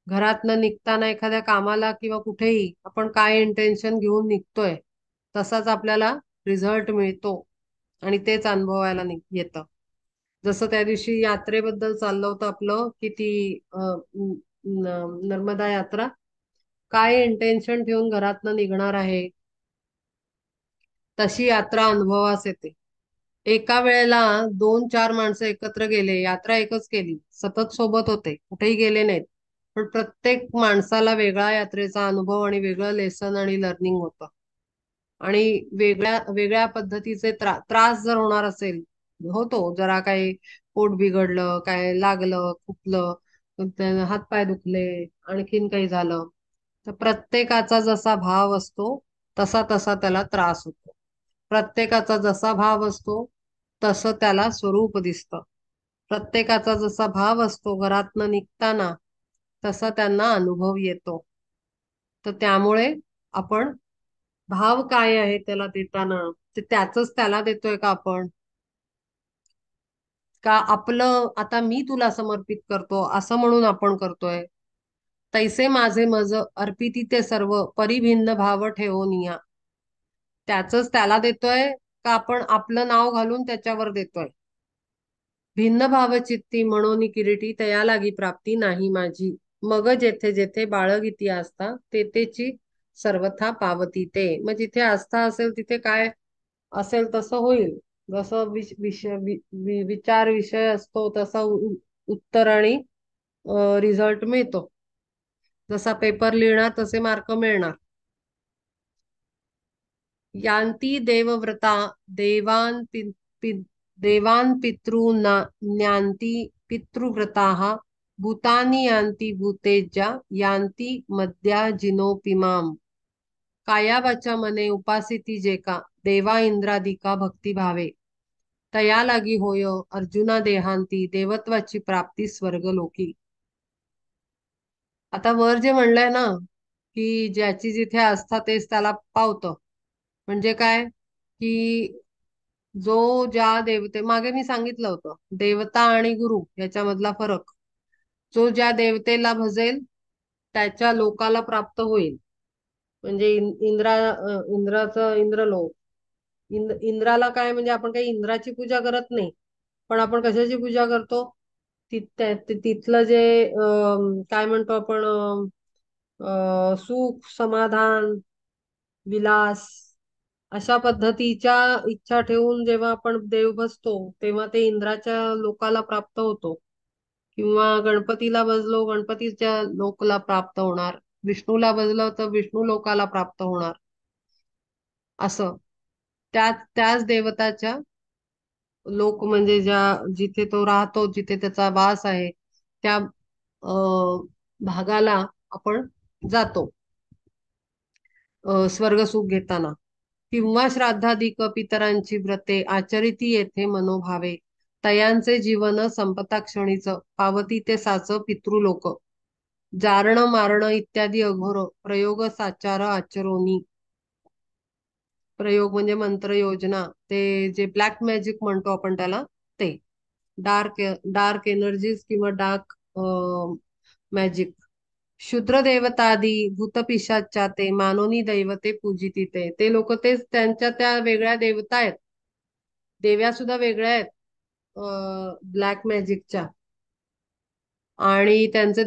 घरातनं निघताना एखाद्या कामाला किंवा कुठेही आपण काय इंटेन्शन घेऊन निघतोय, तसाच आपल्याला रिझल्ट मिळतो आणि तेच अनुभवायला येतं. जसं त्या दिवशी यात्रेबद्दल चाललं होतं आपलं, की ती नर्मदा यात्रा काय इंटेन्शन ठेवून घरातनं निघणार आहे, तशी यात्रा अनुभवास येते. एका वेळेला 2-4 माणसं एकत्र गेले, यात्रा एकच केली, सतत सोबत होते, कुठेही गेले नाहीत, पण प्रत्येक माणसाला वेगळा यात्रेचा अनुभव आणि वेगळं लेसन आणि लर्निंग होतं. आणि वेगळ्या वेगळ्या पद्धतीचे त्रास जर होणार असेल, होतो जरा काही पोट बिघडलं, काय लागलं, खुपलं, हातपाय दुखले, आणखीन काही झालं, तर प्रत्येकाचा जसा भाव असतो तसा तसा त्याला त्रास होतो. प्रत्येकाचा जसा भाव असतो तसं त्याला स्वरूप दिसतं. प्रत्येकाचा जसा भाव असतो घरातनं निघताना तसा त्यांना अनुभव येतो. तर त्यामुळे आपण भाव काय आहे त्याला देताना, ते त्याच त्याला देतोय का आपण, का आपलं आता मी तुला समर्पित करतो असं म्हणून आपण करतोय. तैसे माझे मज अर्पिती ते सर्व परिभिन्न भाव ठेवून या. त्याच त्याला देतोय का आपण आपलं नाव घालून त्याच्यावर देतोय. भिन्न भाव चित्ती म्हणून किरीटी तया लागी प्राप्ती नाही माझी. मग जेथे जेथे बाळगिती आस्था तेथेची सर्वथा पावती ते. मग जिथे आस्था असेल तिथे काय असेल तसं होईल. जसं विचार विषय असतो तसा उत्तर आणि रिझल्ट मिळतो. जसा पेपर लिहिणार तसे मार्क मिळणार. यांती देवव्रता देवान देवान न्यांती पितृव्रताः भूतानि यांती भूतेज्या यांती मद्या जिनोपिमाम. काया वाचा मने उपासिती जे का देवा इंद्रादिका भक्तिभावे तया लागी होय अर्जुना देहांती देवत्वाची प्राप्ती स्वर्गलोकी. आता वर जे म्हणलंय ना, की ज्याची जिथे आस्था तेच त्याला पावतं. म्हणजे काय, की जो ज्या देवते मागे मी सांगितलं होतं, देवता आणि गुरु याच्यामधला फरक. जो ज्या देवतेला भजेल त्याच्या लोकाला प्राप्त होईल. म्हणजे इंद्राचं इंद्रलोक. इंद्राला काय, म्हणजे आपण काही इंद्राची पूजा करत नाही, पण आपण कशाची पूजा करतो. तिथलं जे काय म्हणतो आपण, सुख समाधान विलास अशा पद्धतीच्या इच्छा ठेवून जेव्हा आपण देव भजतो तेव्हा ते इंद्राच्या लोकाला प्राप्त होतो. किंवा गणपतीला भजलो गणपतीच्या लोकला प्राप्त होणार. विष्णूला भजलं तर विष्णू लोकाला प्राप्त होणार. असं त्याच देवताच्या लोक म्हणजे जिथे तो राहतो, जिथे त्याचा वास आहे, त्या भागाला आपण जातो स्वर्गसुख घेताना. किंवा श्राद्धाधिक पितरांची व्रते आचरिती येथे मनोभावे तयांचे जीवन संपता क्षणीच पावती ते साच पितृलोक. जारण मारण इत्यादी अघोर प्रयोग साचार आचरोनी. प्रयोग म्हणजे मंत्र योजना, ते जे ब्लॅक मॅजिक म्हणतो आपण त्याला, ते डार्क डार्क एनर्जीज किंवा डार्क मॅजिक. शूद्र देवतादी भूतपिशाच्या ते मानोनी दैवते पूजिती ते लोक तेच त्यांच्या त्या वेगळ्या देवता आहेत. देव्या सुद्धा वेगळ्या आहेत ब्लॅक मॅजिकच्या. आणि त्यांचे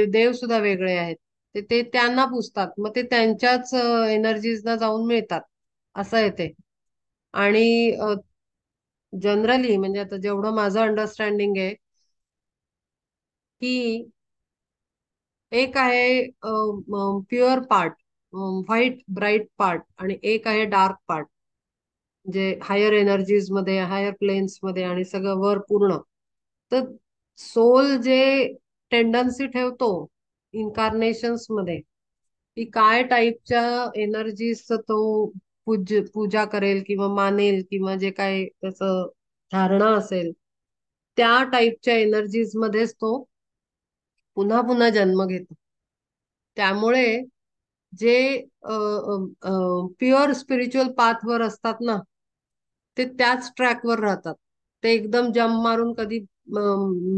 देव सुद्धा वेगळे आहेत. ते ते त्यांना पुजतात, मग ते त्यांच्याच एनर्जीजना जाऊन मिळतात. असं आहे ते. आणि जनरली म्हणजे आता जेवढं माझं अंडरस्टँडिंग आहे, की एक आहे pure part, white bright part, आणि एक आहे डार्क पार्ट. जे हायर एनर्जीज मध्ये, हायर प्लेन्स मध्ये आणि सगळं वर पूर्ण. तर सोल जे टेंडन्सी ठेवतो इन्कारनेशन्स मध्ये, की काय टाईपच्या एनर्जीज तो पूजा करेल किंवा मानेल किंवा जे काय त्याचं धारणा असेल, त्या टाईपच्या एनर्जीज मध्येच तो पुन्हा पुन्हा जन्म घेतो. त्यामुळे जे प्युअर स्पिरिच्युअल पाथवर असतात ना, ते त्याच ट्रॅकवर राहतात. ते एकदम जम्प मारून कधी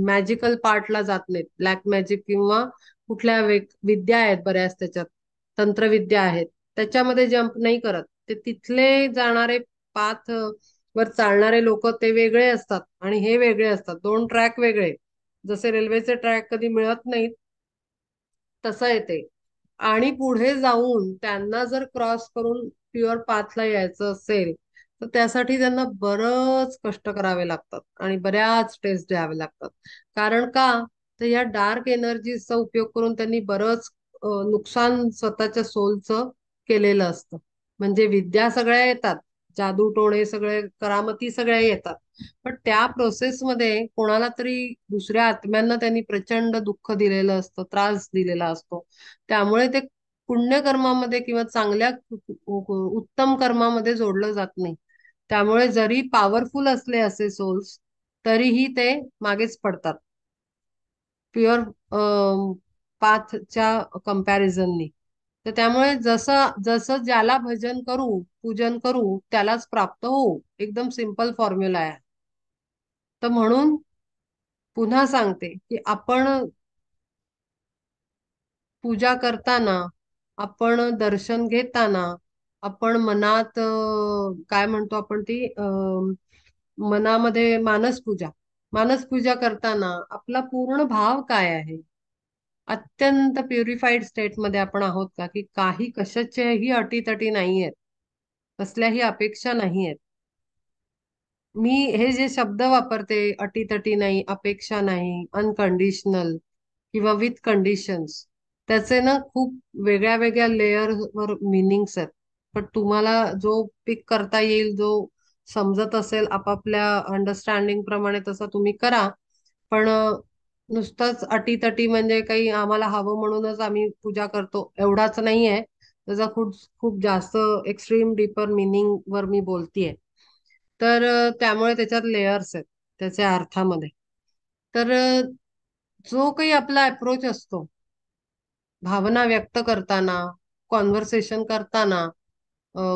मॅजिकल पार्टला जात नाहीत. ब्लॅक मॅजिक किंवा कुठल्या विद्या आहेत बऱ्याच त्याच्यात, तंत्रविद्या आहेत, त्याच्यामध्ये जम्प नाही करत. ते तिथले जाणारे पाथ वर चालणारे लोक ते वेगळे असतात आणि हे वेगळे असतात. दोन ट्रॅक वेगळे. जसे रेल्वेचे ट्रॅक कधी मिळत नाहीत, तसं येते. आणि पुढे जाऊन त्यांना जर क्रॉस करून प्युअर पाथला यायचं असेल, तर त्यासाठी त्यांना बरंच कष्ट करावे लागतात आणि बऱ्याच टेस्ट द्यावे लागतात. कारण का, तर या डार्क एनर्जीचा उपयोग करून त्यांनी बरंच नुकसान स्वतःच्या सोलचं केलेलं असतं. म्हणजे विद्या सगळ्या येतात, जादू टोणे सगळे, करामती सगळ्या येतात, पण त्या प्रोसेसमध्ये कोणाला तरी दुसऱ्या आत्म्यांना त्यांनी प्रचंड दुःख दिलेलं असतं, त्रास दिलेला असतो. त्यामुळे ते पुण्यकर्मामध्ये किंवा चांगल्या उत्तम कर्मामध्ये जोडलं जात नाही. त्यामुळे जरी पॉवरफुल असले असे सोल्स, तरीही ते मागेच पडतात प्युअर पाथच्या कम्पॅरिझननी. तर त्यामुळे जसं जसं ज्याला भजन करू, पूजन करू, त्यालाच प्राप्त होऊ. एकदम सिंपल फॉर्म्युला आहे. तर म्हणून पुन्हा सांगते की आपण पूजा करताना, आपण दर्शन घेताना, आपण मनात काय म्हणतो आपण ती मनामध्ये मानसपूजा करताना आपला पूर्ण भाव काय आहे? अत्यंत प्युरिफाईड स्टेटमध्ये आपण आहोत का, की काही कशाच्याही अटीतटी नाही आहेत, कसल्याही अपेक्षा नाही आहेत? मी हे जे शब्द वापरते, अटीतटी नाही, अपेक्षा नाही, अनकंडिशनल किंवा विथ कंडिशन्स, त्याचे ना खूप वेगळ्या वेगळ्या लेअरवर मिनिंग्स आहेत. पण तुम्हाला जो पिक करता येईल, जो समजत असेल आपापल्या अंडरस्टँडिंग प्रमाणे, तसं तुम्ही करा. पण नुसतंच अटीतटी म्हणजे काही आम्हाला हवं म्हणूनच आम्ही पूजा करतो एवढाच नाहीये. त्याचा खूप खूप जास्त एक्स्ट्रीम डीपर मिनिंग वर मी बोलतीये. तर त्यामुळे त्याच्यात लेयर्स आहेत त्याच्या अर्थामध्ये. तर जो काही आपला अप्रोच असतो भावना व्यक्त करताना, कॉन्व्हर्सेशन करताना,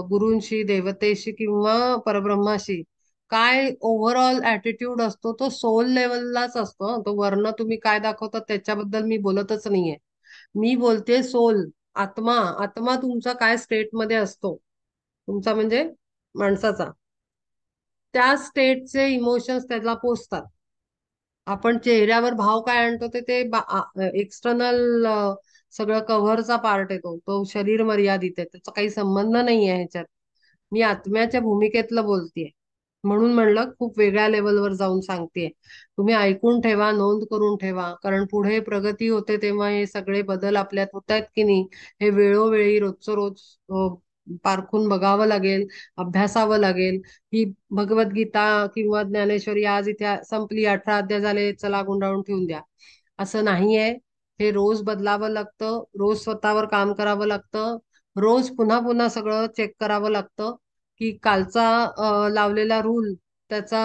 गुरूंशी, देवतेशी किंवा परब्रह्माशी, काय ओव्हरऑल ऍटिट्यूड असतो, तो सोल लेवललाच असतो. तो वर्ण तुम्ही काय दाखवता त्याच्याबद्दल मी बोलतच नाहीये. मी बोलते सोल, आत्मा. आत्मा तुमचा काय स्टेट मध्ये असतो, तुमचा म्हणजे माणसाचा, त्या स्टेटचे इमोशन्स त्याला पोचतात. आपण चेहऱ्यावर भाव काय आणतो ते ते एक्सटर्नल सगळं कव्हरचा पार्ट येतो, तो शरीर मर्यादित आहे, त्याचा काही संबंध नाही आहे ह्याच्यात. मी आत्म्याच्या भूमिकेतलं बोलतेय. म्हणून म्हणलं खूप वेगळ्या लेवलवर जाऊन सांगतेय. तुम्ही ऐकून ठेवा, नोंद करून ठेवा, कारण पुढे प्रगती होते तेव्हा हे सगळे बदल आपल्यात होत आहेत की नाही, हे वेळोवेळी रोजचं रोज पारखून बघावं लागेल, अभ्यासावं लागेल. ही भगवद्गीता किंवा ज्ञानेश्वरी आज इथे संपली, 18 अध्याय झाले, चला गुंडाळून ठेवून द्या, असं नाहीये. हे रोज बदलावं लागतं, रोज स्वतःवर काम करावं लागतं, रोज पुन्हा पुन्हा सगळं चेक करावं लागतं, की कालचा लावलेला रूल, त्याचा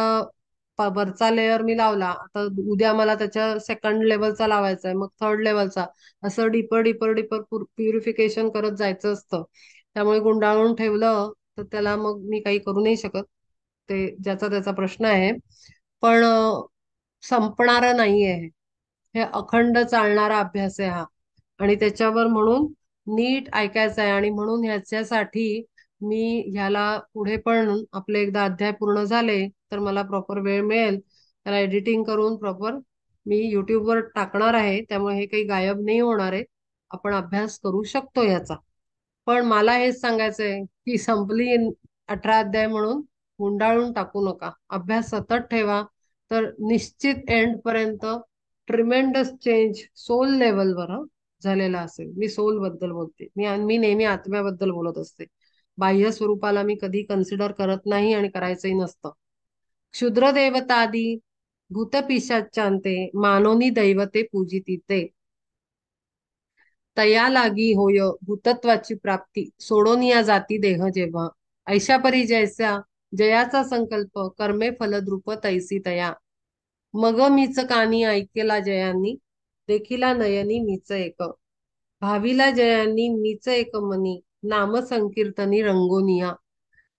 वरचा लेअर मी लावला, आता उद्या मला त्याच्या सेकंड लेवलचा लावायचा आहे, मग थर्ड लेवलचा, असं डीपर डीपर डीपर प्युरिफिकेशन करत जायचं असतं. त्यामुळे गुंडाळून ठेवलं तर त्याला मग मी काही करू नाही शकत. ते ज्याचा त्याचा प्रश्न आहे. पण संपणारा नाहीये हे अखंड चालणारा अभ्यास आहे हा. आणि त्याच्यावर म्हणून नीट ऐकायचं आहे. आणि म्हणून ह्याच्यासाठी मी ह्याला पुढे पण आपले एकदा अध्याय पूर्ण झाले तर मला प्रॉपर वेळ मिळेल, त्याला एडिटिंग करून प्रॉपर मी युट्यूबवर टाकणार आहे. त्यामुळे हे काही गायब नाही होणार आहे, आपण अभ्यास करू शकतो याचा. पण मला हेच सांगायचंय की संपली 18 अध्याय म्हणून गुंडाळून टाकू नका, अभ्यास सतत ठेवा. तर निश्चित एंड पर्यंत ट्रिमेंडस चेंज सोल लेवलवर झालेला असेल. मी सोल बद्दल बोलते, मी नेहमी आत्म्याबद्दल बोलत असते. बाह्य स्वरूपाला मी कधी कन्सिडर करत नाही आणि करायचंही नसतं. क्षुद्र देवतादी भूतपिशाचांते मानोनी दैवते पूजितीते. तया लागी होय भूतत्वाची प्राप्ती सोडून या जाती देह जेव्हा. ऐशा परी जैसा जयाचा संकल्प कर्मे फलद्रुप तैसी तया. मग मीच कानी ऐकेला जयांनी देखिला नयनी मीच एक. भावीला जयांनी मीच एक मनी नाम संकीर्तनी रंगोनिया.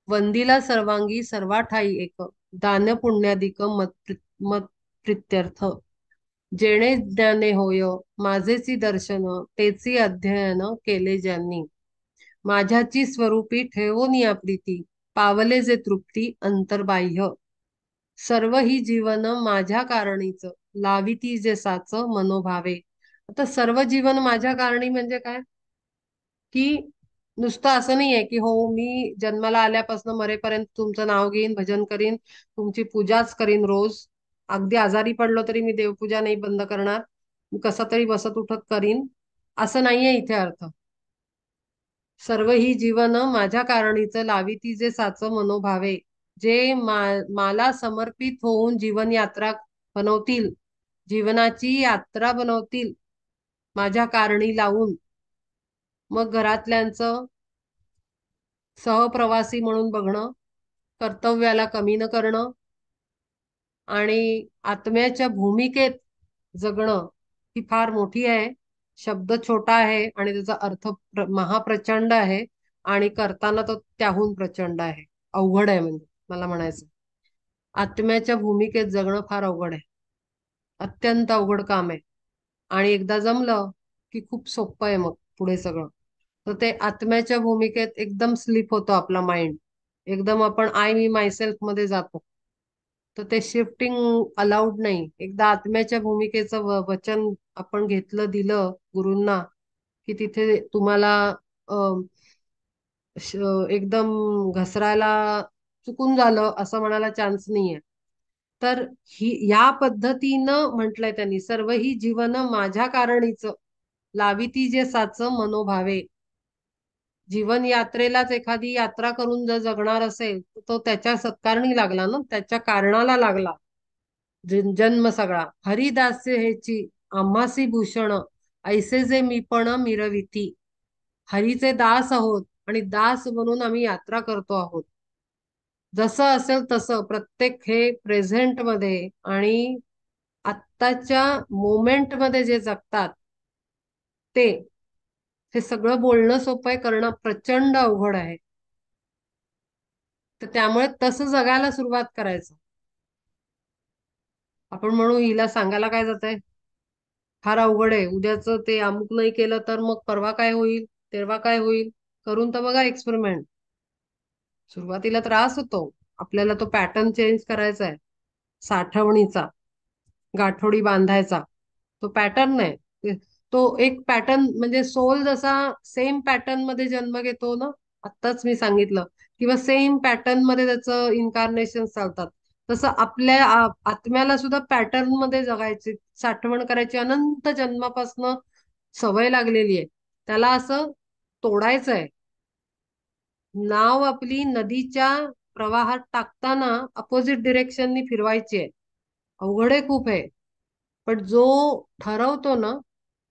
वंदिला सर्वांगी सर्वाठाई एक दान पुण्यादिक मत प्रित्यर्थ. जेणे ज्ञाने होय माझेची दर्शन तेची अध्ययन केले ज्यांनी. माझ्याची स्वरूपी ठेवून या प्रीती पावले जे तृप्ती अंतर्बाह्य. सर्व ही जीवन माझ्या कारणीच लाविती जे साच मनोभावे. आता सर्व जीवन माझ्या कारणी म्हणजे काय की नुसतं असं नाहीये की हो मी जन्माला आल्यापासून मरेपर्यंत तुमचं नाव घेईन भजन करीन तुमची पूजाच करीन रोज. अगदी आजारी पडलो तरी मी देवपूजा नाही बंद करणार. मी कसा तरी बसत उठत करीन असं नाहीये इथे अर्थ. सर्व ही जीवन माझ्या कारणीच लाविती जे साच मनोभावे. जे मला समर्पित होऊन जीवन यात्रा बनवतील जीवनाची यात्रा बनवतील माझ्या कारणी लावून. मग घरातल्यांचं सहप्रवासी म्हणून बघणं, कर्तव्याला कमी न करणं आणि आत्म्याच्या भूमिकेत जगणं ही फार मोठी आहे. शब्द छोटा आहे आणि त्याचा अर्थ महाप्रचंड आहे आणि करताना तो त्याहून प्रचंड आहे. अवघड आहे म्हणजे मला म्हणायचं. आत्म्याच्या भूमिकेत जगणं फार अवघड आहे. अत्यंत अवघड काम आहे. आणि एकदा जमलं की खूप सोपं आहे मग पुढे सगळं. तर ते आत्म्याच्या भूमिकेत एकदम स्लिप होतो आपला माइंड. एकदम आपण आय मी मायसेल्फ मध्ये जातो. तर ते शिफ्टिंग अलाउड नाही. एकदा आत्म्याच्या भूमिकेचं वचन आपण घेतलं दिलं गुरूंना की तिथे तुम्हाला एकदम घसरायला चुकून झालं असं म्हणायला चान्स नाहीये. तर ही या पद्धतीनं म्हटलंय त्यांनी सर्व ही जीवन माझ्या कारणीच लाविती जे साच मनोभावे. जीवन यात्रेलाच एखादी यात्रा करून जर जगणार असेल तर तो त्याच्या सत्कारणी लागला ना त्याच्या कारणाला लागला. जन्म सगळा हरिदास्य हेची आम्हासी भूषण ऐसे जे मी पण मिरविती. हरीचे दास आहोत आणि दास म्हणून आम्ही यात्रा करतो आहोत. जसं असेल तसं प्रत्येक हे प्रेझेंट मध्ये आणि आत्ताच्या मोमेंट मध्ये जे जगतात ते हे सगळं बोलणं सोपं आहे करणं प्रचंड अवघड आहे. तर त्यामुळे तसं जगायला सुरुवात करायचं. आपण म्हणू हिला सांगायला काय जातंय फार अवघड आहे उद्याचं ते अमुक नाही केलं तर मग परवा काय होईल तेव्हा काय होईल. करून तर बघा एक्सपेरिमेंट. सुरुवातीला त्रास होतो. आपल्याला तो पॅटर्न चेंज करायचा आहे साठवणीचा गाठोडी बांधायचा. तो पॅटर्न आहे तो एक पॅटर्न म्हणजे सोल जसा सेम पॅटर्न मध्ये जन्म घेतो ना आत्ताच मी सांगितलं किंवा सेम पॅटर्न मध्ये त्याचं इन्कार्नेशन चालतात. तसं आपल्या आत्म्याला सुद्धा पॅटर्न मध्ये जगायची साठवण करायची अनंत जन्मापासनं सवय लागलेली आहे. त्याला असं तोडायचं आहे. नाव आपली नदीच्या प्रवाहात टाकताना अपोजिट डिरेक्शननी फिरवायची आहे. अवघड आहे खूप आहे. पण जो ठरवतो ना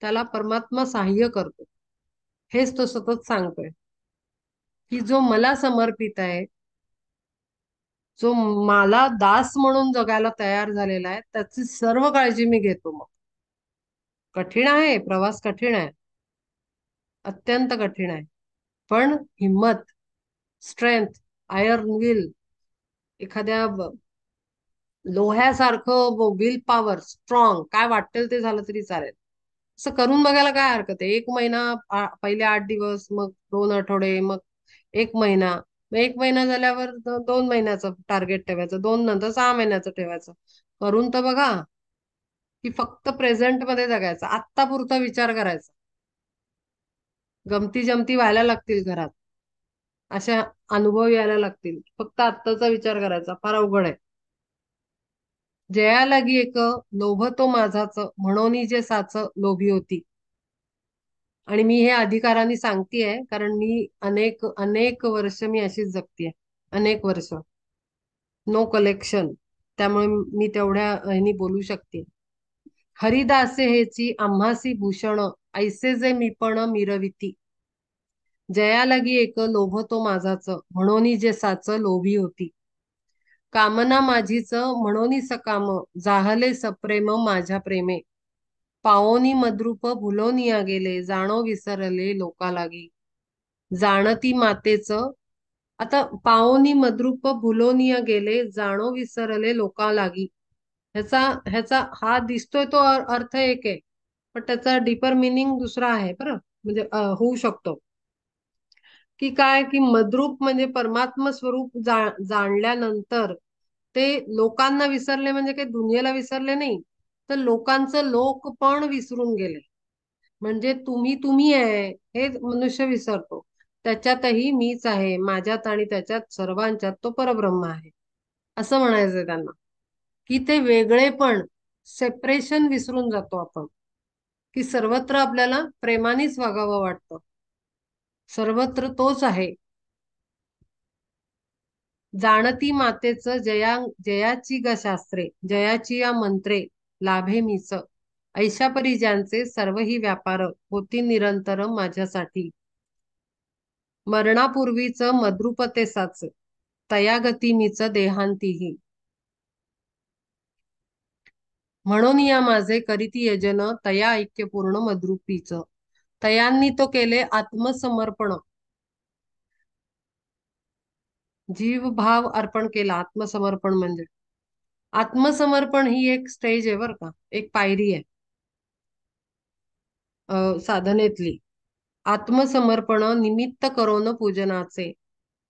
त्याला परमात्मा सहाय्य करतो. हेच तो सतत सांगतोय की जो मला समर्पित आहे जो मला दास म्हणून जगायला तयार झालेला आहे त्याची सर्व काळजी मी घेतो. मग कठीण आहे प्रवास कठीण आहे अत्यंत कठीण आहे. पण हिम्मत स्ट्रेंथ आयर्न विल एखाद्या लोह्यासारखं विल पॉवर स्ट्रॉंग काय वाटेल ते झालं तरी चालेल. असं करून बघायला काय हरकत आहे. एक महिना पहिले 8 दिवस मग 2 आठवडे मग एक महिना मग एक महिना झाल्यावर 2 महिन्याचं टार्गेट ठेवायचं 2 नंतर 6 महिन्याचं ठेवायचं. करून तर बघा की फक्त प्रेझेंट मध्ये जगायचं आत्ता पुरता विचार करायचा. गमती जमती व्हायला लागतील घरात अशा अनुभव यायला लागतील. फक्त आत्ताचा विचार करायचा फार अवघड आहे. जया लागी एक लोभ तो माझाच म्हणून जे साच लोभी होती. आणि मी हे अधिकाराने सांगतेय, कारण मी अनेक अनेक वर्ष मी अशीच जगतेय. अनेक वर्ष. No collection. त्यामुळे मी तेवढ्या ह्यानी बोलू शकते. हरिदासे हेची आम्हासी भूषण, ऐसे जे मी पण मिरविती. जया लगी एक लोभतो माझाच, म्हणून जे साच लोभी होती. कामना माझीच म्हणून सकाम, जाहले सप्रेम माझ्या प्रेमे. पाओनी मद्रूप भुलोनिया गेले, जाणो विसरले लोका लागी. जाणती मातेच. आता पाओनी मद्रूप भुलोनिया गेले, जाणो विसरले लोका लागी. ह्याचा ह्याचा हा दिसतोय तो अर्थ एक आहे, पण त्याचा डीपर मिनिंग दुसरा आहे बरं. म्हणजे होऊ शकतो की काय, की मद्रूप म्हणजे परमात्म स्वरूप जाणल्यानंतर ते लोकांना विसरले, म्हणजे काही दुनियेला विसरले नाही, तर लोकांचं लोक पण विसरून गेले. म्हणजे तुम्ही तुम्ही आहे हे मनुष्य विसरतो. त्याच्यातही मीच आहे, माझ्यात आणि त्याच्यात सर्वांच्यात तो परब्रह्म आहे, असं म्हणायचंय त्यांना. की ते वेगळेपण, सेपरेशन विसरून जातो आपण. की सर्वत्र आपल्याला प्रेमानेच वागावं वाटतं. सर्वत्र तोच आहे. जाणती मातेच जयाची ग शास्त्रे, जयाची या मंत्रे लाभे मीच. ऐशापरी ज्यांचे सर्व ही व्यापार, होती निरंतर माझ्यासाठी. मरणापूर्वीच मद्रुपते साच, तयागती मीच देहांतीही. म्हणून या माझे करीती यजन, तया ऐक्यपूर्ण मद्रुपीच. तयांनी तो केले आत्मसमर्पण. जीव भाव अर्पण केला, आत्मसमर्पण म्हणजे. आत्मसमर्पण ही एक स्टेज आहे बरं का, एक पायरी आहे साधनेतली. आत्मसमर्पण निमित्त करोन पूजनाचे.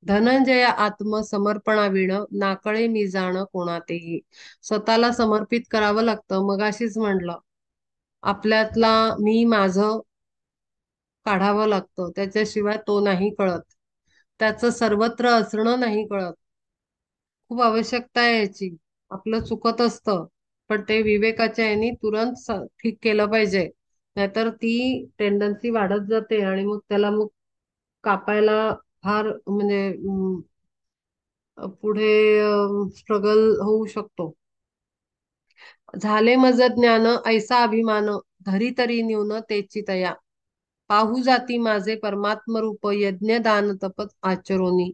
धनंजया आत्मसमर्पणाविण, नाकळे मी जाण कोणातेही. स्वतःला समर्पित करावं लागतं. मगाशीच म्हणलं, आपल्यातला मी माझं काढावं लागतं, त्याच्याशिवाय तो नाही कळत. त्याचं सर्वत्र असणं नाही कळत. खूप आवश्यकता आहे याची. आपलं चुकत असतं, पण ते विवेकाच्या यांनी तुरंत ठीक केलं पाहिजे. नाहीतर ती टेंडन्सी वाढत जाते आणि मग त्याला मग कापायला फार म्हणजे पुढे स्ट्रगल होऊ शकतो. झाले मज ज्ञान ऐसा अभिमान, धरी तरी न्यून तेची तया. पाहू जाती माझे परमात्म रूप, यज्ञ दान तप आचरोनी.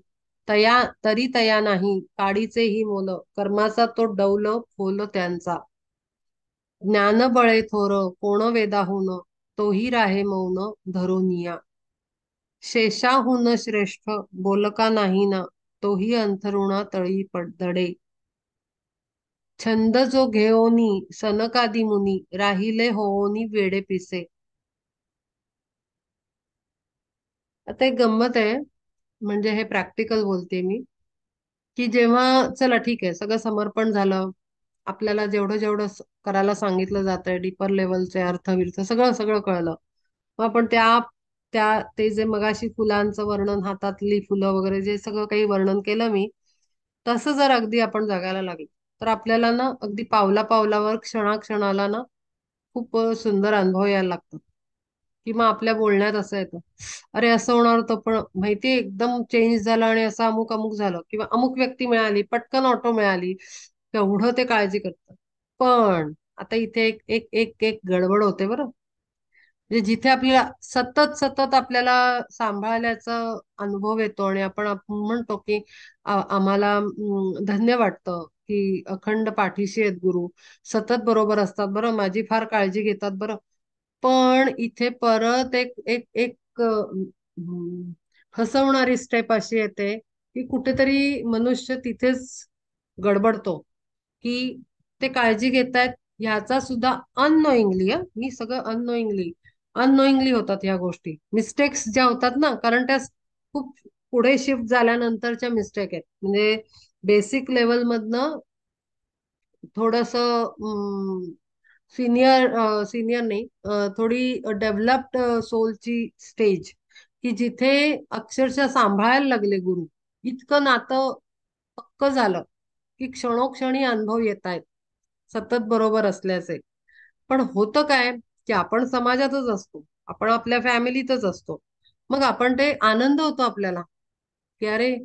तया तरी तया नाही काडीचे ही मोल, कर्माचा तो डौल फोल त्यांचा. ज्ञान बळे थोर कोण वेदाहून, तोही राहे मौन धरोनिया. शेषाहून श्रेष्ठ बोलका नाही ना, तोही अंथरुणा तळी दडे. छंद जो घेओनी सनकादी मुनी, राहिले होओनी वेडे पिसे. आता एक गंमत आहे, म्हणजे हे प्रॅक्टिकल बोलते मी. की जेव्हा चला ठीक आहे, सगळं समर्पण झालं, आपल्याला जेवढं जेवढं करायला सांगितलं जातंय, डीपर लेवलचे अर्थ विर्थ सगळं सगळं कळलं. मग आपण त्या त्या ते जे मगाशी फुलांचं वर्णन, हातातली फुलं वगैरे जे सगळं काही वर्णन केलं मी, तसं जर अगदी आपण जगायला लागलो, तर आपल्याला ना अगदी पावला पावलावर क्षणाक्षणाला ना खूप सुंदर अनुभव यायला लागतात. किंवा आपल्या बोलण्यात असं येतं, अरे असं होणार होतं पण माहितीये एकदम चेंज झालं आणि असं अमुक अमुक झालं, किंवा अमुक व्यक्ती मिळाली, पटकन ऑटो मिळाली, केवढं ते काळजी करतात. पण आता इथे एक एक एक एक गडबड होते बरं. म्हणजे जिथे आपल्याला सतत सतत आपल्याला सांभाळल्याचा अनुभव येतो आणि आपण म्हणतो की आम्हाला धन्य वाटतं की अखंड पाठीशी आहेत गुरु, सतत बरोबर असतात बरं, माझी फार काळजी घेतात बरं. पण इथे परत एक एक एक फसवणारी स्टेप अशी येते की कुठेतरी मनुष्य तिथेच गडबडतो. की ते काळजी घेतायत ह्याचा सुद्धा अननोईंगली, मी सगळं अननोईंगली, अननोईंगली होतात ह्या गोष्टी. मिस्टेक्स ज्या होतात ना, कारण त्या खूप पुढे शिफ्ट झाल्यानंतरच्या मिस्टेक आहेत. म्हणजे बेसिक लेवल मधनं थोडस सिनियर सिनियर नाही, थोडी डेव्हलप्ड सोलची स्टेज, की जिथे अक्षरशः सांभाळायला लागले गुरु. इतकं नातं पक्क झालं की क्षणोक्षणी अनुभव येत आहेत सतत बरोबर असल्याचे. पण होतं काय, की आपण समाजातच असतो, आपण आपल्या फॅमिलीतच असतो. मग आपण ते आनंद होतो आपल्याला, की अरे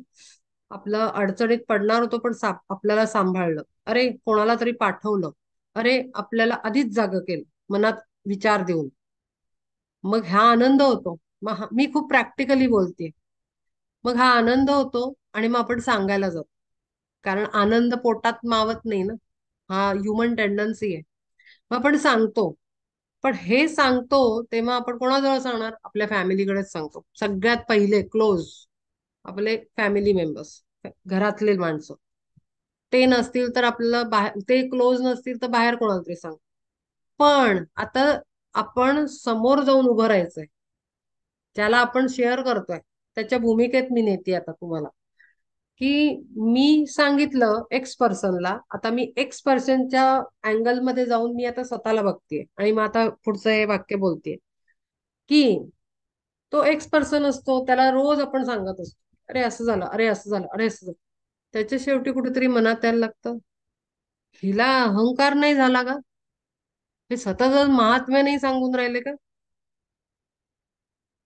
आपलं अडचणीत पडणार होतो पण आपल्याला सांभाळलं, अरे कोणाला तरी पाठवलं, अरे आपल्याला आधीच जागं केलं मनात विचार देऊन. मग हा आनंद होतो. मी खूप प्रॅक्टिकली बोलते. मग हा आनंद होतो आणि मग आपण सांगायला जातो, कारण आनंद पोटात मावत नाही ना, हा ह्युमन टेंडन्सी आहे. मग आपण सांगतो. पण हे सांगतो तेव्हा आपण कोणाजवळ सांगणार? आपल्या फॅमिलीकडेच सांगतो, सगळ्यात पहिले क्लोज आपले फॅमिली मेंबर्स, घरातले माणसं. ते नसतील तर आपल्याला बाहेर, ते क्लोज नसतील तर बाहेर कोणाला तरी सांग. पण आता आपण समोर जाऊन उभं राहायचंय, ज्याला आपण शेअर करतोय त्याच्या भूमिकेत मी नेते आता तुम्हाला, की मी सांगितलं एक्स पर्सनला, आता मी एक्स पर्सनच्या अँगल मध्ये जाऊन मी आता स्वतःला बघतेय आणि मग आता पुढचं हे वाक्य बोलतेय, की तो एक्स पर्सन असतो, त्याला रोज आपण सांगत असतो, अरे असं झालं, अरे असं झालं, अरे असं झालं. त्याच्या शेवटी कुठेतरी मनात यायला लागतं, हिला अहंकार नाही झाला का? हे सतत महात्म्य नाही सांगून राहिले का?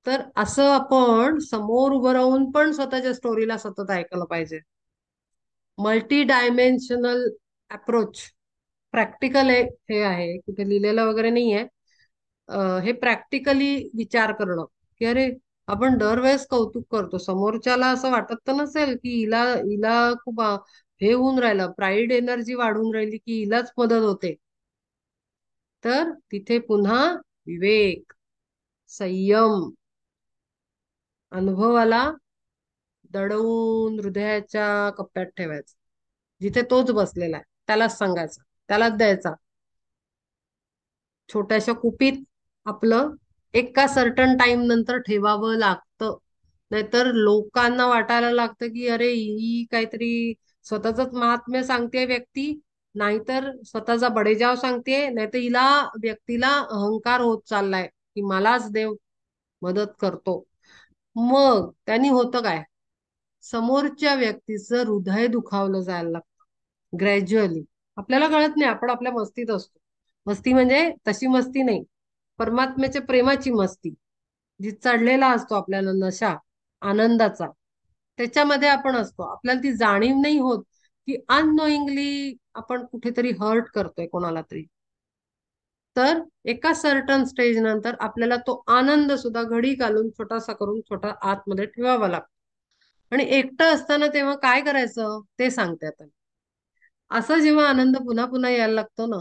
तर असं आपण समोर उभं राहून पण स्वतःच्या स्टोरीला सतत ऐकायला पाहिजे. मल्टी डायमेन्शनल अप्रोच, प्रॅक्टिकल हे आहे, कुठे लिहिलेलं वगैरे नाहीये. हे प्रॅक्टिकली विचार करणं, की अरे आपण दरवेळेस कौतुक करतो, समोरच्याला असं वाटत तर नसेल की हिला हिला खूप हे होऊन राहिलं, प्राईड एनर्जी वाढून राहिली की हिलाच मदत होते. तर तिथे पुन्हा विवेक, संयम, अनुभवाला दडवून हृदयाच्या कप्प्यात ठेवायचं, जिथे तोच बसलेला आहे त्यालाच सांगायचा, त्यालाच द्यायचा. छोट्याशा कुपीत आपलं एका सर्टन टाइम नंतर ठेवावं लागतं. नाहीतर लोकांना वाटायला लागतं की अरे ही काहीतरी स्वतःच महात्म्य सांगते व्यक्ती, नाहीतर स्वतःचा बडेजाव सांगते, नाहीतर हिला व्यक्तीला अहंकार होत चाललाय की मलाच देव मदत करतो. मग त्यांनी होतं काय? समोरच्या व्यक्तीचं हृदय दुखावलं जायला लागतं ग्रॅज्युअली. आपल्याला कळत नाही, आपण आपल्या मस्तीत असतो. मस्ती म्हणजे तशी मस्ती नाही, परमात्म्याच्या प्रेमाची मस्ती, जी चढलेला असतो आपल्याला नशा आनंदाचा, त्याच्यामध्ये आपण असतो. आपल्याला ती जाणीव नाही होत की अननोईंगली आपण कुठेतरी हर्ट करतोय कोणाला तरी. तर एका सर्टन स्टेज नंतर आपल्याला तो आनंद सुद्धा घडी घालून छोटासा करून छोटा आतमध्ये ठेवावा लागतो. आणि एकटं असताना तेव्हा काय करायचं ते सांगते आता. असा जेव्हा आनंद पुन्हा पुन्हा यायला लागतो ना,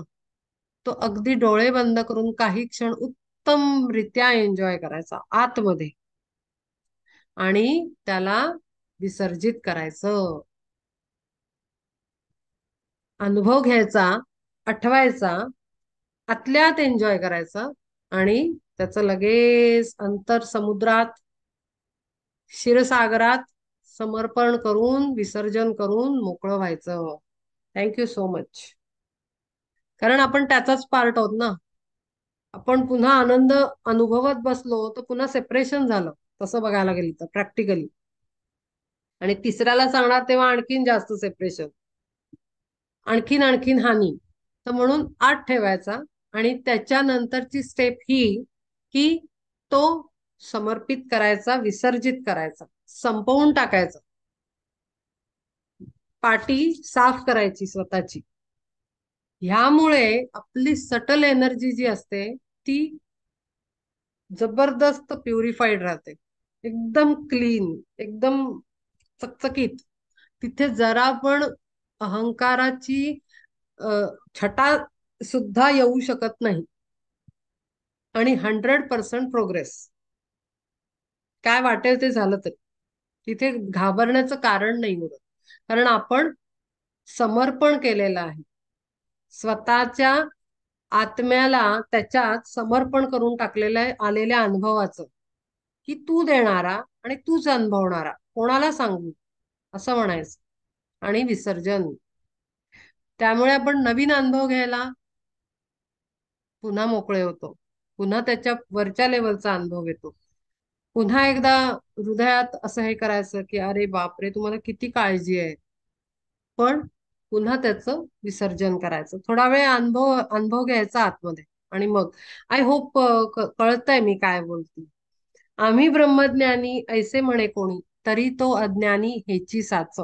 तो अगदी डोळे बंद करून काही क्षण उत्तमरित्या एन्जॉय करायचा आतमध्ये, आणि त्याला विसर्जित करायचं. अनुभव घ्यायचा, आठवायचा, आतल्यात एन्जॉय करायचं, आणि त्याचं लगेच अंतर समुद्रात, क्षीरसागरात समर्पण करून विसर्जन करून मोकळं व्हायचं. Thank you so much. कारण आपण त्याचाच पार्ट आहोत ना. आपण पुन्हा आनंद अनुभवत बसलो तर पुन्हा सेपरेशन झालं, तसं बघायला गेलं तर प्रॅक्टिकली. आणि तिसऱ्याला सांगणार तेव्हा आणखीन जास्त सेपरेशन, आणखीन आणखीन हानी. तर म्हणून आत ठेवायचा, आणि त्याच्यानंतरची स्टेप ही की तो समर्पित करायचा, विसर्जित करायचा, संपवून टाकायचा, पाठी साफ करायची स्वतःची. ह्यामुळे आपली सटल एनर्जी जी असते ती जबरदस्त प्युरिफाईड राहते, एकदम क्लीन, एकदम चकचकीत. तिथे जरा पण अहंकाराची छटा सुद्धा येऊ शकत नाही. आणि 100% प्रोग्रेस, काय वाटेल ते झालं तरी तिथे घाबरण्याचं कारण नाही उरत. कारण आपण समर्पण केलेलं आहे स्वतःच्या आत्म्याला, त्याच्यात समर्पण करून टाकलेलं आहे आलेल्या अनुभवाचं, की तू देणारा आणि तूच अनुभवणारा, कोणाला सांगू, असं म्हणायचं आणि विसर्जन. त्यामुळे आपण नवीन अनुभव घ्यायला पुन्हा मोकळे होतो, पुन्हा त्याच्या वरच्या लेवलचा अनुभव येतो. पुन्हा एकदा हृदयात असं हे करायचं की अरे बापरे तुम्हाला किती काळजी आहे, पण पुन्हा त्याचं विसर्जन करायचं, थोडा वेळ अनुभव अनुभव घ्यायचा आतमध्ये. आणि मग आय होप कळतंय मी काय बोलते. आम्ही ब्रह्मज्ञानी ऐसे म्हणे कोणी, तरी तो अज्ञानी हेची साच.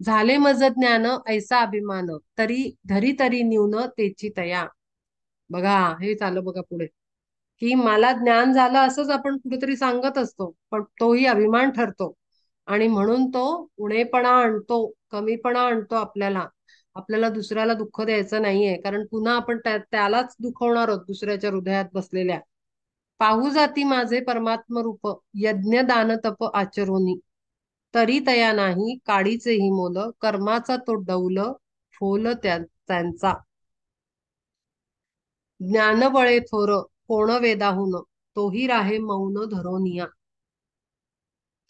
झाले मज ज्ञान ऐसा अभिमान, तरी धरी तरी न्यून तेची तया. बघा हे चालू बघा पुढे, की मला ज्ञान झालं असंच आपण कुठेतरी सांगत असतो, पण तोही अभिमान ठरतो. आणि म्हणून तो उणेपणा आणतो, कमीपणा आणतो आपल्याला. आपल्याला दुसऱ्याला दुःख द्यायचं नाहीये, कारण पुन्हा आपण त्यालाच दुखवणार आहोत, दुसऱ्याच्या हृदयात बसलेल्या. पाहू जाती माझे परमात्म रूप, यज्ञ दान तप आचरोनी. तरी तया नाही काडीचेही मोल, कर्माचा तो डौल फोल त्यांचा. ज्ञानबळे थोर कोण वेदाहुन, तोही राहे मौन धरोनिया.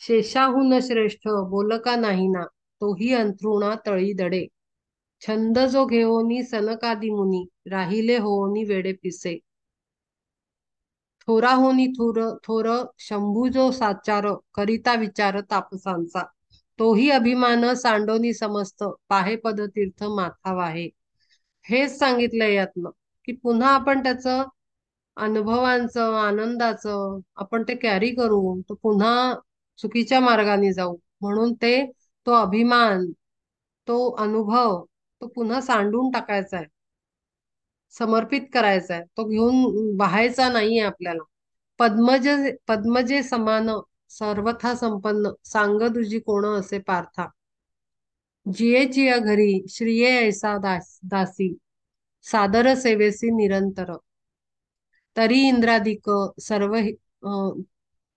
शेषाहून श्रेष्ठ बोलका नाही ना, तोही अंथरुणा तळी दडे. छंद जो घेऊनी सनकादी मुनी, राहिले होऊनी वेडे पिसे. थोराहुनी थोर थोर शंभू जो साचार, करिता विचार तापसांचा. तोही अभिमान सांडोनी समस्त, पाहे पद तीर्थ माथा वाहे. हेच सांगितलंय यातनं, की पुन्हा आपण त्याचं अनुभवांचं आनंदाचं आपण ते कॅरी करू, तो पुन्हा चुकीच्या मार्गाने जाऊ. म्हणून तो अभिमान, तो अनुभव, तो पुन्हा सांडून टाकायचा आहे, समर्पित करायचा आहे, तो घेऊन वाहायचा नाहीये आपल्याला. पद्मजे समान सर्वथा संपन्न, सांग तुझी कोण असे पार्था. जिये जिया घरी श्रिये ऐसा दासी, सादर सेवेसी निरंतर. तरी इंद्रादिक सर्व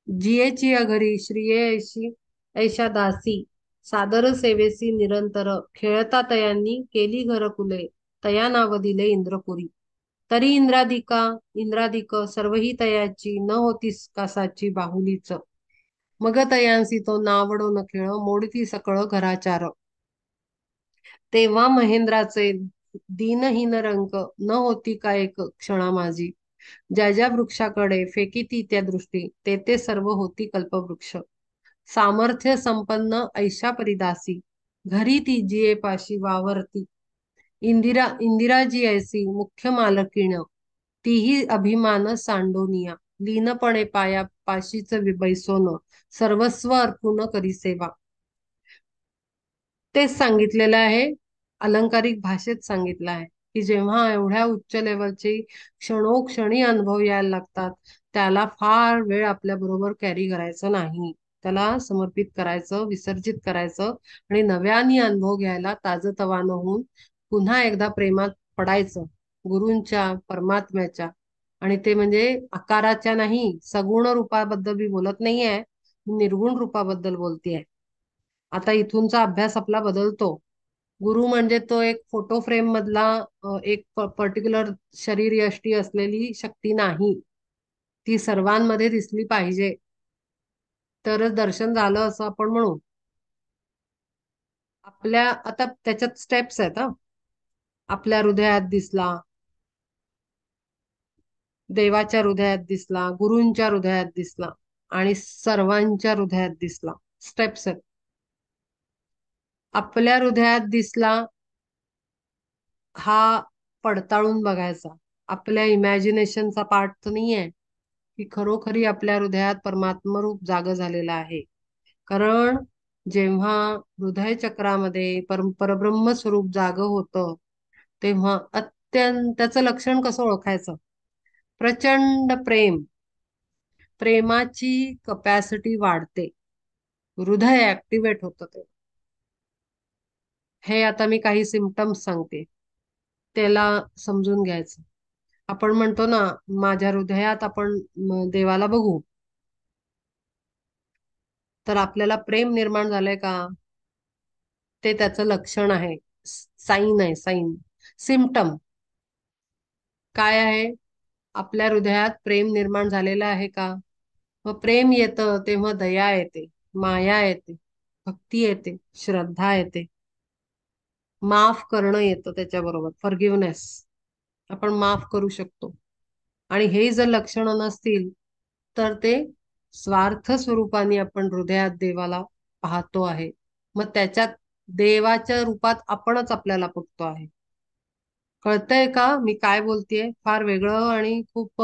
जियेची अघरी श्रिये ऐशा दासी, सादर सेवेसी निरंतर. खेळता तयांनी केली घरकुले, तया नाव दिले इंद्रपुरी. तरी इंद्रादिक सर्वही तयाची, न होतीस कासाची बाहुलीच. मग तयांसी तो नावडो न खेळ, मोडती सकळ घराचार. तेव्हा महेंद्राचे दीनहीन रंक, न होती का एक क्षणा माझी. ज्या ज्या वृक्षाकडे फेकी ती त्या दृष्टी, ते सर्व होती कल्पवृक्ष. सामर्थ्य संपन्न ऐशा परिदासी, घरी ती जिये पाशी वावरती. इंदिराजी ऐसी मुख्य मालकीण, तीही अभिमान सांडोनिया. लीनपणे पाया पाशीच बैसोन, सर्वस्व अर्पून करी सेवा. तेच सांगितलेलं आहे, अलंकारिक भाषेत सांगितलं आहे, की जेव्हा एवढ्या उच्च लेवलचे क्षणोक्षणी अनुभव यायला लागतात, त्याला फार वेळ आपल्या बरोबर कॅरी करायचं नाही. त्याला समर्पित करायचं, विसर्जित करायचं, आणि नव्याने अनुभव घ्यायला ताजतवानं होऊन पुन्हा एकदा प्रेमात पडायचं, गुरूंच्या, परमात्म्याच्या. आणि ते म्हणजे आकाराच्या नाही, सगुण रूपाबद्दल मी बोलत नाहीये, निर्गुण रूपाबद्दल बोलतेय. आता इथूनचा अभ्यास आपला बदलतो. गुरु म्हणजे तो एक फोटो फ्रेम मधला एक पर्टिक्युलर शरीर यष्टी असलेली शक्ती नाही. ती सर्वांमध्ये दिसली पाहिजे, तरच दर्शन झालं असं आपण म्हणू. आपल्या आता त्याच्यात स्टेप्स आहेत हा. आपल्या हृदयात दिसला, देवाच्या हृदयात दिसला, गुरूंच्या हृदयात दिसला, आणि सर्वांच्या हृदयात दिसला. स्टेप्स आहेत. आपल्या हृदयात दिसला हा पडताळून बघायचा. आपल्या इमॅजिनेशनचा पार्ट तर नाहीये, की खरोखरी आपल्या हृदयात परमात्म रूप जाग झालेला आहे. कारण जेव्हा हृदय चक्रामध्ये परब्रह्म स्वरूप जाग होतं, तेव्हा त्याचं लक्षण कसं ओळखायचं? प्रचंड प्रेमाची कपॅसिटी वाढते, हृदय ऍक्टिव्हेट होतं. ते हे आता मी काही सिम्पटम्स सांगते, त्याला समजून घ्यायचं. आपण म्हणतो ना, माझ्या हृदयात आपण देवाला बघू, तर आपल्याला प्रेम निर्माण झालंय का? ते त्याचं लक्षण आहे, साईन आहे, साईन. सिम्पटम काय आहे? आपल्या हृदयात प्रेम निर्माण झालेलं आहे का? मग प्रेम येतं तेव्हा दया येते, माया येते, भक्ती येते, श्रद्धा येते, माफ करणं येतं त्याच्याबरोबर, फॉरगिव्हनेस. आपण माफ करू शकतो. आणि हे जर लक्षणं नसतील, तर ते स्वार्थ स्वरूपाने आपण हृदयात देवाला पाहतो आहे. मग त्याच्यात देवाच्या रूपात आपणच आपल्याला बघतो आहे. कळतंय का मी काय बोलतेय? फार वेगळं आणि खूप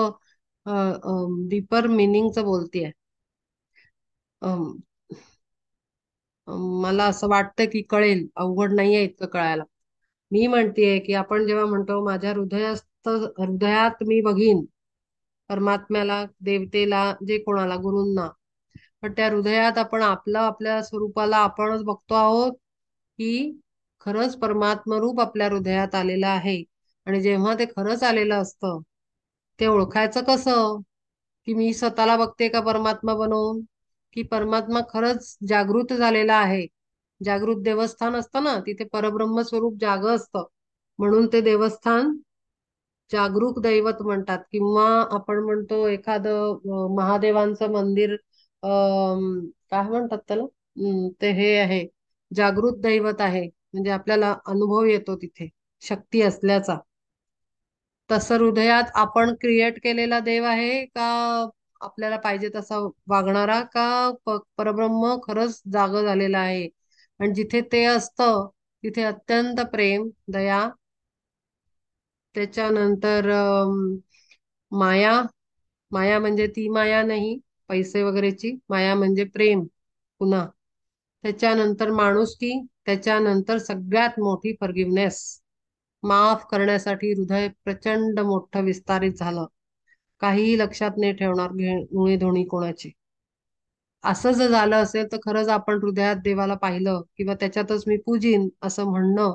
डीपर मिनिंगचं बोलतेय. अम, मला असं वाटतं की कळेल, अवघड नाहीये इतकं कळायला. मी म्हणतेय की आपण जेव्हा म्हणतो माझ्या हृदयात मी बघीन परमात्म्याला, देवतेला, जे कोणाला, गुरूंना, पण त्या हृदयात आपण आपल्या स्वरूपाला आपणच बघतो आहोत की खरंच परमात्मा रूप आपल्या हृदयात आलेलं आहे. आणि जेव्हा ते खरंच आलेलं असतं, ते ओळखायचं कसं? की मी स्वतःला बघते का परमात्मा बनवून, की परमात्मा खरंच जागृत झालेला आहे. जागृत देवस्थान असतं ना, तिथे परब्रह्म स्वरूप जाग असतं, म्हणून ते देवस्थान जागरूक दैवत म्हणतात. किंवा आपण म्हणतो एखादं महादेवांचं मंदिर, काय म्हणतात त्याला, ते हे आहे, जागृत दैवत आहे, म्हणजे आपल्याला अनुभव येतो तिथे शक्ती असल्याचा. तसं हृदयात आपण क्रिएट केलेला देव आहे का, आपल्याला पाहिजे तसा वागणारा का, परब्रह्म खरंच जाग झालेला आहे. आणि जिथे ते असतं तिथे अत्यंत प्रेम, दया, त्याच्यानंतर माया. माया म्हणजे ती माया नाही पैसे वगैरेची, माया म्हणजे प्रेम. पुन्हा त्याच्यानंतर माणुसकी, त्याच्यानंतर सगळ्यात मोठी फॉरगिव्हनेस, माफ करण्यासाठी हृदय प्रचंड मोठं विस्तारित झालं, काहीही लक्षात नाही ठेवणार उणी धोणी कोणाची. असं जर झालं असेल तर खरंच आपण हृदयात देवाला पाहिलं किंवा त्याच्यातच मी पूजीन असं म्हणणं,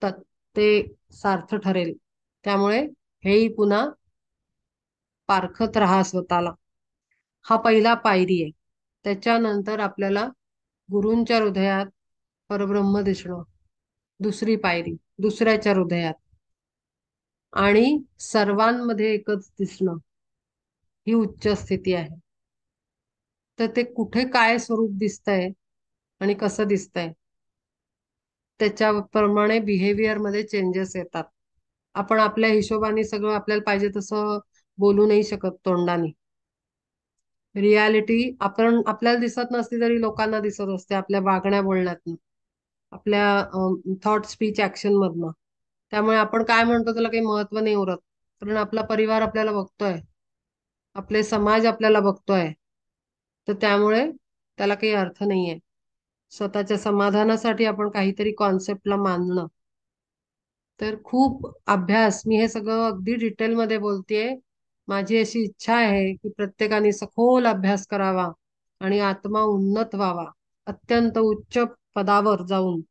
तर ते सार्थ ठरेल. त्यामुळे हेही पुन्हा पारखत राहा स्वतःला. हा पहिला पायरी आहे. त्याच्यानंतर आपल्याला गुरूंच्या हृदयात परब्रह्म दिसणं, दुसरी पायरी, दुसऱ्याच्या हृदयात, आणि सर्वांमध्ये एकच दिसणं, ही उच्च स्थिती आहे. तर ते कुठे काय स्वरूप दिसतंय आणि कसं दिसतंय, त्याच्याप्रमाणे बिहेवियर मध्ये चेंजेस येतात. आपण आपल्या हिशोबाने सगळं आपल्याला पाहिजे तसं बोलू नाही शकत तोंडाने. रियालिटी आपण आपल्याला दिसत नसली तरी लोकांना दिसत असते, आपल्या वागण्या बोलण्यातनं, आपल्या थॉट स्पीच ऍक्शन मधनं. त्यामुळे आपण काय म्हणतो त्याला काही महत्व नाही उरत, कारण आपला परिवार आपल्याला बघतोय, आपले समाज आपल्याला बघतोय. तर त्यामुळे त्याला काही अर्थ नाहीये. स्वतःच्या समाधानासाठी आपण काहीतरी कॉन्सेप्टला मानणं. तर खूप अभ्यास, मी हे सगळं अगदी डिटेलमध्ये बोलतेय. माझी अशी इच्छा आहे की प्रत्येकाने सखोल अभ्यास करावा आणि आत्मा उन्नत व्हावा, अत्यंत उच्च पदावर जाऊन,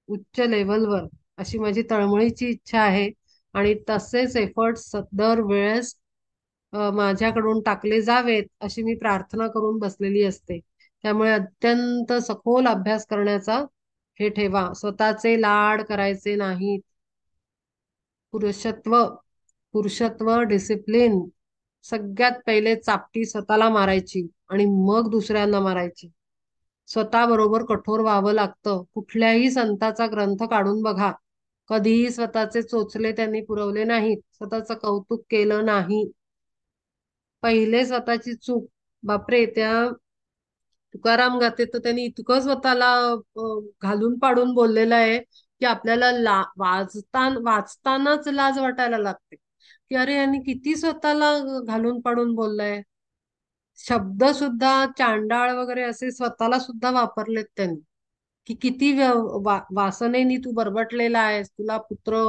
उच्च लेवलवर, अशी माझी तळमळीची इच्छा आहे. आणि तसेच एफर्ट्स दर वेळेस माझ्याकडून टाकले जावेत अशी मी प्रार्थना करून बसलेली असते. त्यामुळे अत्यंत सखोल अभ्यास करण्याचा हे ठेवा. स्वतःचे लाड करायचे नाहीत. पुरुषत्व, पुरुषत्व, डिसिप्लिन, सगळ्यात पहिले चापटी स्वतःला मारायची आणि मग दुसऱ्यांना मारायची. स्वतः बरोबर कठोर व्हावं लागतं. कुठल्याही संताचा ग्रंथ काढून बघा, कधीही स्वतःचे चोचले त्यांनी पुरवले नाहीत, स्वतःचं कौतुक केलं नाही. पहिले स्वतःची चूक, बापरे, त्या तुकाराम गाथेत तर त्यांनी इतकं स्वतःला घालून पाडून बोललेलं आहे की आपल्याला वाचतानाच लाज वाटायला लागते की अरे यांनी किती स्वतःला घालून पाडून बोललंय. शब्द सुद्धा चांडाळ वगैरे असे स्वतःला सुद्धा वापरलेत त्यांनी, की किती वासनेनी तू बरबटलेला आहेस, तुला पुत्र,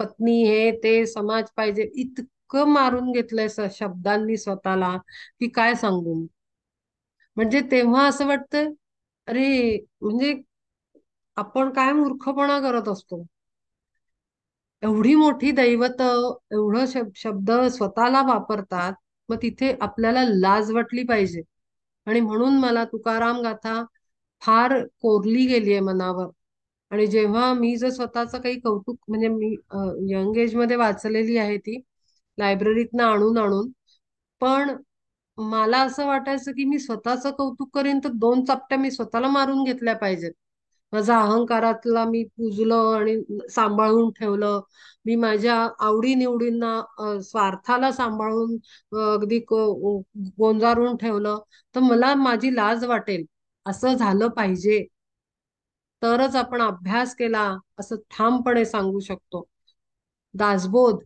पत्नी, हे ते समाज पाहिजे, इतकं मारून घेतलंय शब्दांनी स्वतःला की काय सांगू. म्हणजे तेव्हा असं वाटतं, अरे, म्हणजे आपण काय मूर्खपणा करत असतो. एवढी मोठी दैवत एवढं शब्द स्वतःला वापरतात, मग तिथे आपल्याला लाज वाटली पाहिजे. आणि म्हणून मला तुकाराम गाथा फार कोरली गेली आहे मनावर. आणि जेव्हा मी जर स्वतःचं काही कौतुक, म्हणजे मी यंग एज मध्ये वाचलेली आहे ती, लायब्ररीतनं आणून आणून, पण मला असं वाटायचं की मी स्वतःचं कौतुक करीन तर दोन चापट्या मी स्वतःला मारून घेतल्या पाहिजेत. माझा अहंकारातला मी पुजलं आणि सांभाळून ठेवलं. मी माझ्या आवडीनिवडींना, स्वार्थाला सांभाळून अगदी गोंजारून ठेवलं, तर मला माझी लाज वाटेल. असं झालं पाहिजे. तरच आपण अभ्यास केला असं ठामपणे सांगू शकतो. दासबोध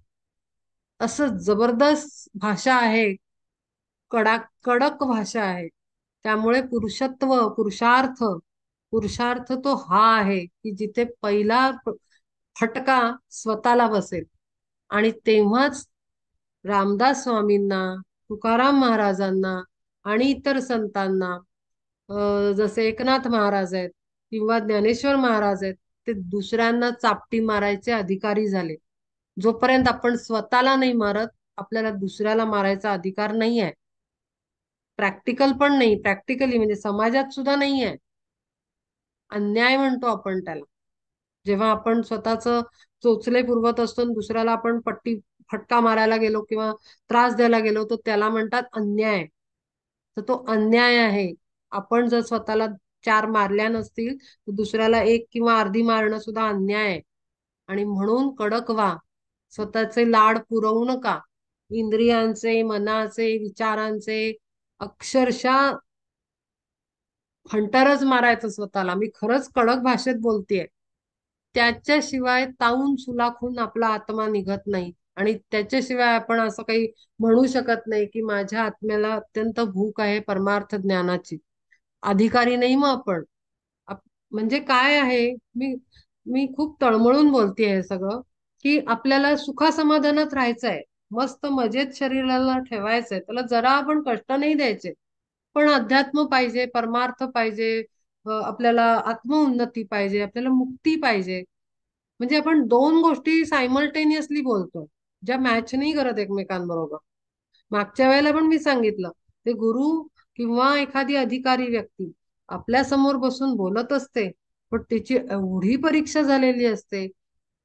असं जबरदस्त भाषा आहे, कडक भाषा आहे. त्यामुळे पुरुषत्व, पुरुषार्थ तो हा आहे की जिथे पहिला फटका स्वतःला बसेल. आणि तेव्हाच रामदास स्वामींना, तुकाराम महाराजांना आणि इतर संतांना, जसे एकनाथ महाराज आहेत किंवा ज्ञानेश्वर महाराज आहेत, ते दुसऱ्यांना चापटी मारायचे अधिकारी झाले. जोपर्यंत आपण स्वतःला नाही मारत, आपल्याला दुसऱ्याला मारायचा अधिकार नाही आहे. प्रॅक्टिकल पण नाही, प्रॅक्टिकली म्हणजे समाजात सुद्धा नाही आहे. अन्याय म्हणतो आपण त्याला. जेव्हा आपण स्वतःच चोचले पुरवत असतो आणि दुसऱ्याला आपण फटका मारायला गेलो किंवा त्रास द्यायला गेलो, तर त्याला म्हणतात अन्याय. तर तो अन्याय आहे. आपण जर स्वतःला 4 मारल्या नसतील, तर दुसऱ्याला 1 किंवा अर्धी मारणं सुद्धा अन्याय आहे. आणि म्हणून कडक व्हा. स्वतःचे लाड पुरवू नका. इंद्रियांचे, मनाचे, विचारांचे अक्षरशः हंटरच मारायचं स्वतःला. मी खरंच कडक भाषेत बोलतेय. त्याच्याशिवाय तावून सुलाखून आपला आत्मा निघत नाही. आणि त्याच्याशिवाय आपण असं काही म्हणू शकत नाही की माझ्या आत्म्याला अत्यंत भूक आहे परमार्थ ज्ञानाची. अधिकारी नाही मग आपण. म्हणजे काय आहे, मी मी खूप तळमळून बोलतेय हे सगळं, की आपल्याला सुखासमाधानात राहायचंय, मस्त मजेत शरीराला ठेवायचंय, त्याला जरा आपण कष्ट नाही द्यायचे. पण अध्यात्म पाहिजे, परमार्थ पाहिजे, आपल्याला आत्मउन्नती पाहिजे, आपल्याला मुक्ती पाहिजे. म्हणजे आपण दोन गोष्टी सायमल्टेनियसली बोलतो, ज्या मॅच नाही करत एकमेकांबरोबर. मागच्या वेळेला पण मी सांगितलं, ते गुरु किंवा एखादी अधिकारी व्यक्ती आपल्या समोर बसून बोलत असते, पण त्याची एवढी परीक्षा झालेली असते.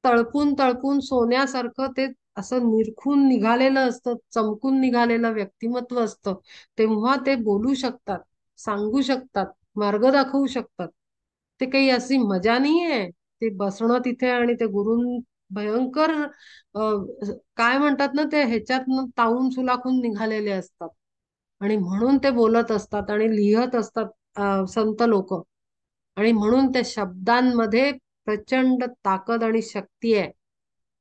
तळपून तळपून सोन्यासारखं ते असं निरखून निघालेलं असतं, चमकून निघालेलं व्यक्तिमत्व असतं. तेव्हा ते बोलू शकतात, सांगू शकतात, मार्ग दाखवू शकतात. ते काही अशी मजा नाहीये ते बसणं तिथे आणि ते गुरून भयंकर काय म्हणतात ना, ते ह्याच्यातनं तावून सुलाखून निघालेले असतात. आणि म्हणून ते बोलत असतात आणि लिहत असतात, संत लोक. आणि म्हणून त्या शब्दांमध्ये प्रचंड ताकद आणि शक्ती आहे,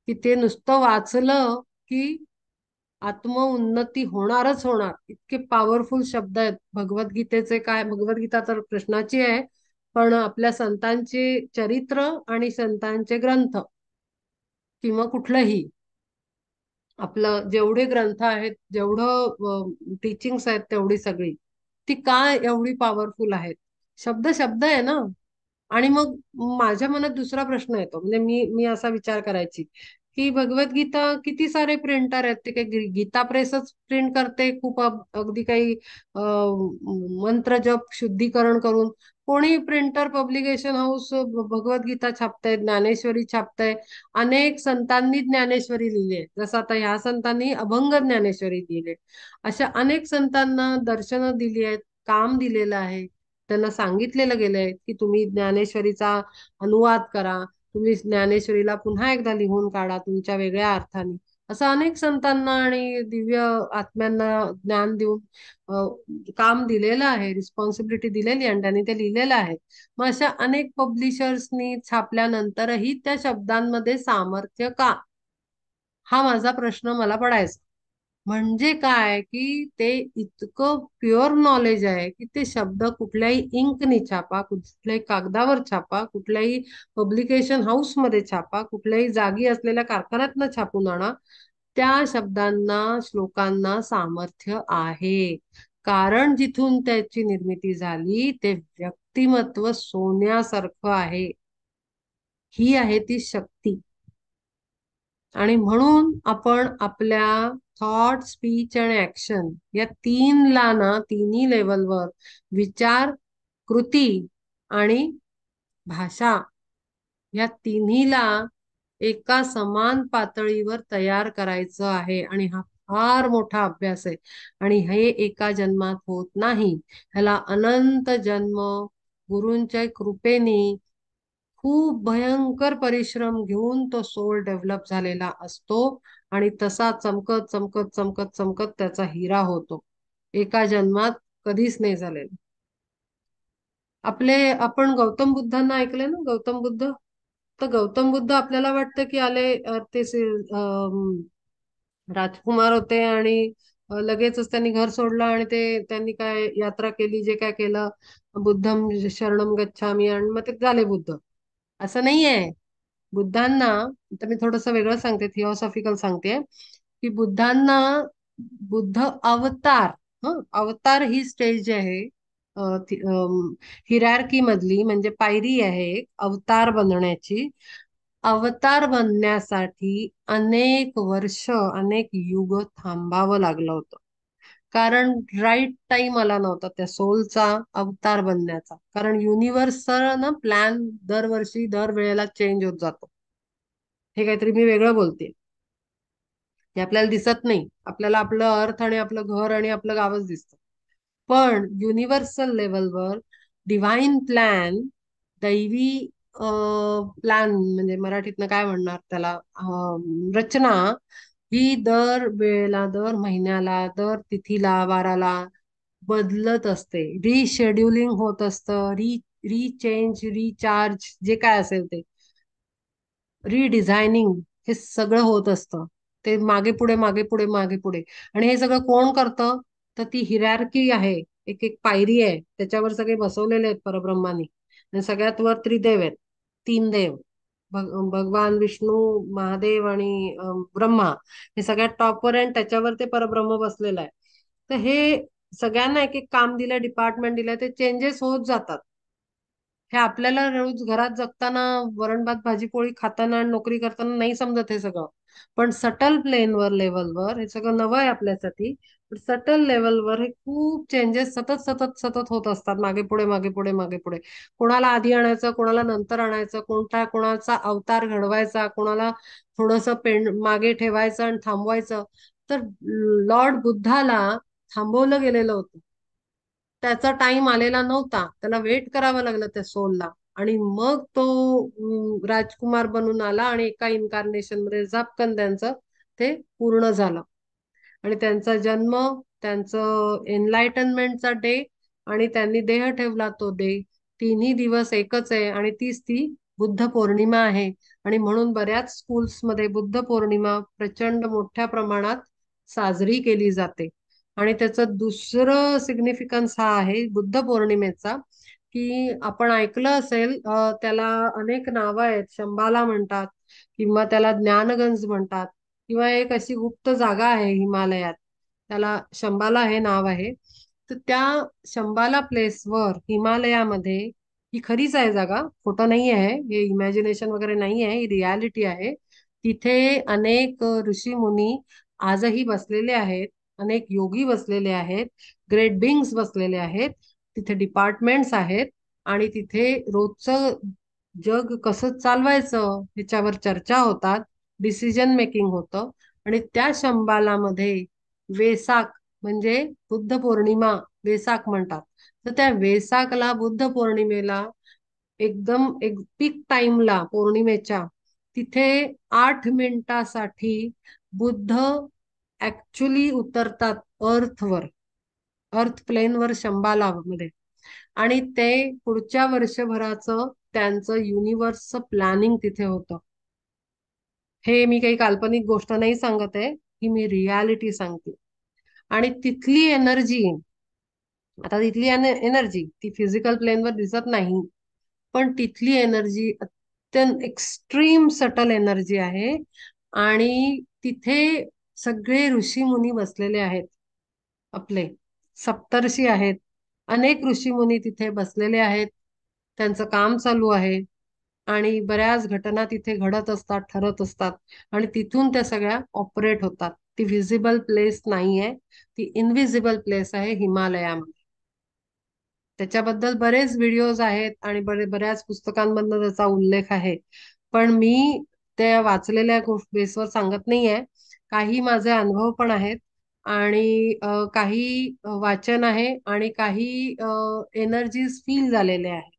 की ते नुसतं वाचलं की आत्मउन्नती होणारच होणार. इतके पॉवरफुल शब्द आहेत भगवद्गीतेचे. काय भगवद्गीता तर प्रश्नाची आहे, पण आपल्या संतांचे चरित्र आणि संतांचे ग्रंथ किंवा कुठलंही आपलं जेवढे ग्रंथ आहेत, जेवढं टीचिंग्स आहेत, तेवढी सगळी ती काय एवढी पॉवरफुल आहेत. शब्द शब्द आहे ना. आणि मग माझ्या मनात दुसरा प्रश्न येतो, म्हणजे मी मी असा विचार करायची की भगवद्गीता किती सारे प्रिंटर आहेत, ते काही गीता प्रेसच प्रिंट करते खूप अगदी काही मंत्र जप शुद्धीकरण करून. कोणी प्रिंटर पब्लिकेशन हाऊस भगवद्गीता छापताय, ज्ञानेश्वरी छापताय. अनेक संतांनी ज्ञानेश्वरी लिहिली आहे, जसं आता ह्या संतांनी अभंग ज्ञानेश्वरी लिहिले. अशा अनेक संतांना दर्शनं दिली आहेत, काम दिलेलं आहे. त्यांना सांगितलेलं गेलंय की तुम्ही ज्ञानेश्वरीचा अनुवाद करा, तुम्ही ज्ञानेश्वरीला पुन्हा एकदा लिहून काढा तुमच्या वेगळ्या अर्थाने. असं अनेक संतांना आणि दिव्य आत्म्यांना ज्ञान देऊन काम दिलेलं आहे, रिस्पॉन्सिबिलिटी दिलेली आहे आणि त्यांनी ते लिहिलेलं आहे. मग अशा अनेक पब्लिशर्सनी छापल्यानंतरही त्या शब्दांमध्ये सामर्थ्य का, हा माझा प्रश्न मला पडायचा. म्हणजे काय की ते इतकं प्युअर नॉलेज आहे की ते शब्द कुठल्याही इंकनी छापा, कुठल्याही कागदावर छापा, कुठल्याही पब्लिकेशन हाऊस मध्ये छापा, कुठल्याही जागी असलेल्या कारखान्यातनं छापून आणा, त्या शब्दांना, श्लोकांना सामर्थ्य आहे. कारण जिथून त्याची निर्मिती झाली ते व्यक्तिमत्व सोन्यासारखं आहे. ही आहे ती शक्ती. आणि म्हणून आपण आपल्या थॉट, स्पीच आणि ऍक्शन या तीनला ना, तिन्ही लेवलवर विचार, कृती आणि भाषा या तिन्हीला एका समान पातळीवर तयार करायचं आहे. आणि हा फार मोठा अभ्यास आहे. आणि हे एका जन्मात होत नाही, ह्याला अनंत जन्म गुरूंच्या कृपेने खूप भयंकर परिश्रम घेऊन तो सोल डेव्हलप झालेला असतो. आणि तसा चमकत चमकत चमकत चमकत त्याचा हिरा होतो. एका जन्मात कधीच नाही झालेला. आपण गौतम बुद्धांना ऐकलंय ना, गौतम बुद्ध. तर गौतम बुद्ध आपल्याला वाटतं की आले राजकुमार होते आणि लगेचच त्यांनी घर सोडलं आणि त्यांनी काय यात्रा केली, जे काय केलं, बुद्धम शरणम गच्छामी, आणि मग ते झाले बुद्ध. असं नाहीये. बुद्धांना, तर मी थोडंसं वेगळं सांगते, थिओसॉफिकल सांगते, की बुद्धांना, बुद्ध अवतार, अवतार ही स्टेज जी आहे हिरार्की मधली, म्हणजे पायरी आहे एक अवतार बनण्याची. अवतार बनण्यासाठी अनेक वर्ष, अनेक युग थांबावं लागलं होतं. कारण राईट टाइम आला नव्हता त्या सोलचा अवतार बनण्याचा. कारण युनिव्हर्सचा ना प्लॅन दरवर्षी दरवेळेला चेंज होत जातो. हे काहीतरी मी वेगळं बोलते, हे आपल्याला दिसत नाही. आपल्याला आपलं अर्थ आणि आपलं घर आणि आपलं गावच दिसतं. पण युनिव्हर्सल लेवलवर डिव्हाइन प्लॅन, दैवी प्लॅन, म्हणजे मराठीतनं काय म्हणणार त्याला, रचना, ही दर वेळेला, दर महिन्याला, दर तिथीला, वाराला बदलत असते. रिशेड्युलिंग होत असतं, रिचेंज, रिचार्ज, जे काय असेल ते, रिडिझायनिंग, हे सगळं होत असतं. ते मागे पुढे, मागे पुढे, मागे पुढे. आणि हे सगळं कोण करतं? तर ती हिरार्की आहे, एक एक पायरी आहे, त्याच्यावर सगळे बसवलेले आहेत परब्रह्मानी. आणि सगळ्यात वर त्रिदेव आहेत, तीन देव, भगवान विष्णू, महादेव आणि ब्रह्मा. हे सगळ्यात टॉपवर आहे आणि त्याच्यावर ते परब्रह्म बसलेलं आहे. तर हे सगळ्यांना एक एक काम दिलं, डिपार्टमेंट दिलं, ते चेंजेस होत जातात. हे आपल्याला रोज घरात जगताना, वरण भात भाजी पोळी खाताना आणि नोकरी करताना नाही समजत हे सगळं. पण सटल प्लेनवर, लेवलवर हे सगळं नवं आहे आपल्यासाठी. पण सटल लेवलवर हे खूप चेंजेस सतत सतत सतत होत असतात, मागे पुढे, मागे पुढे, मागे पुढे. कोणाला आधी आणायचं, कोणाला नंतर आणायचं, कोणाचा अवतार घडवायचा, कोणाला थोडंसं मागे ठेवायचं आणि थांबवायचं. तर लॉर्ड बुद्धाला थांबवलं गेलेलं होतं. त्याचा टाइम आलेला नव्हता, त्याला वेट करावं लागलं त्या सोलला. आणि मग तो राजकुमार बनून आला आणि एका इन्कार्नेशन मध्ये झपकन त्यांचं ते पूर्ण झालं. आणि त्यांचा जन्म, त्यांचं एनलायटनमेंटचा डे, आणि त्यांनी देह ठेवला तो डे, तिन्ही दिवस एकच आहे. आणि तीच ती बुद्ध पौर्णिमा आहे. आणि म्हणून बऱ्याच स्कूल्समध्ये बुद्ध पौर्णिमा प्रचंड मोठ्या प्रमाणात साजरी केली जाते. आणि त्याचं दुसरं सिग्निफिकन्स हा आहे बुद्ध पौर्णिमेचा, की आपण ऐकलं असेल, त्याला अनेक नावं आहेत. शंबाला म्हणतात, किंवा त्याला ज्ञानगंज म्हणतात, किंवा एक अशी गुप्त जागा आहे हिमालयात, त्याला शंबाला हे नाव आहे. तर त्या शंबाला प्लेसवर हिमालयामध्ये, ही खरीच आहे जागा, खोटं नाही आहे, हे इमॅजिनेशन वगैरे नाही आहे, ही रियालिटी आहे. तिथे अनेक ऋषी मुनी आजही बसलेले आहेत, अनेक योगी बसलेले आहेत, ग्रेट बिंग्स बसलेले आहेत. तिथे डिपार्टमेंट्स आहेत. आणि तिथे रोजचं जग कसं चालवायचं ह्याच्यावर चर्चा होतात, डिसिजन मेकिंग होतं. आणि त्या शंबालामध्ये वेसाक, म्हणजे बुद्ध पौर्णिमा, वेसाक म्हणतात. तर त्या वेसाकला, बुद्ध पौर्णिमेला, एकदम एक पीक टाइमला पौर्णिमेच्या, तिथे 8 मिनिटासाठी बुद्ध ऍक्च्युली उतरतात अर्थवर, अर्थ प्लेनवर, शंबाला मध्ये. आणि ते पुढच्या वर्षभराचं त्यांचं युनिव्हर्सचं प्लॅनिंग तिथे होतं. हे मी काही काल्पनिक गोष्ट नाही सांगत आहे, ही मी रियालिटी सांगते. आणि तिथली एनर्जी, आता तिथली एनर्जी ती फिजिकल प्लेनवर दिसत नाही, पण तिथली एनर्जी अत्यंत एक्स्ट्रीम सटल एनर्जी आहे. आणि तिथे सगळे ऋषी मुनी बसलेले आहेत, आपले सप्तर्षी आहेत. अनेक ऋषी मुनी तिथे बसलेले आहेत, त्यांचं काम चालू आहे. आणि बऱ्याच घटना तिथे घडत असतात, ठरत असतात. आणि तिथून त्या सगळ्या ऑपरेट होतात. ती व्हिजिबल प्लेस नाहीये, ती इनव्हिजिबल प्लेस आहे हिमालयामध्ये. त्याच्याबद्दल बरेच व्हिडिओज आहेत आणि बऱ्याच पुस्तकांमधनं त्याचा उल्लेख आहे. पण मी त्या वाचलेल्या बेसवर सांगत नाहीये. काही माझे अनुभव पण आहेत, आणि काही वाचन आहे, आणि काही एनर्जीज फील झालेले आहे.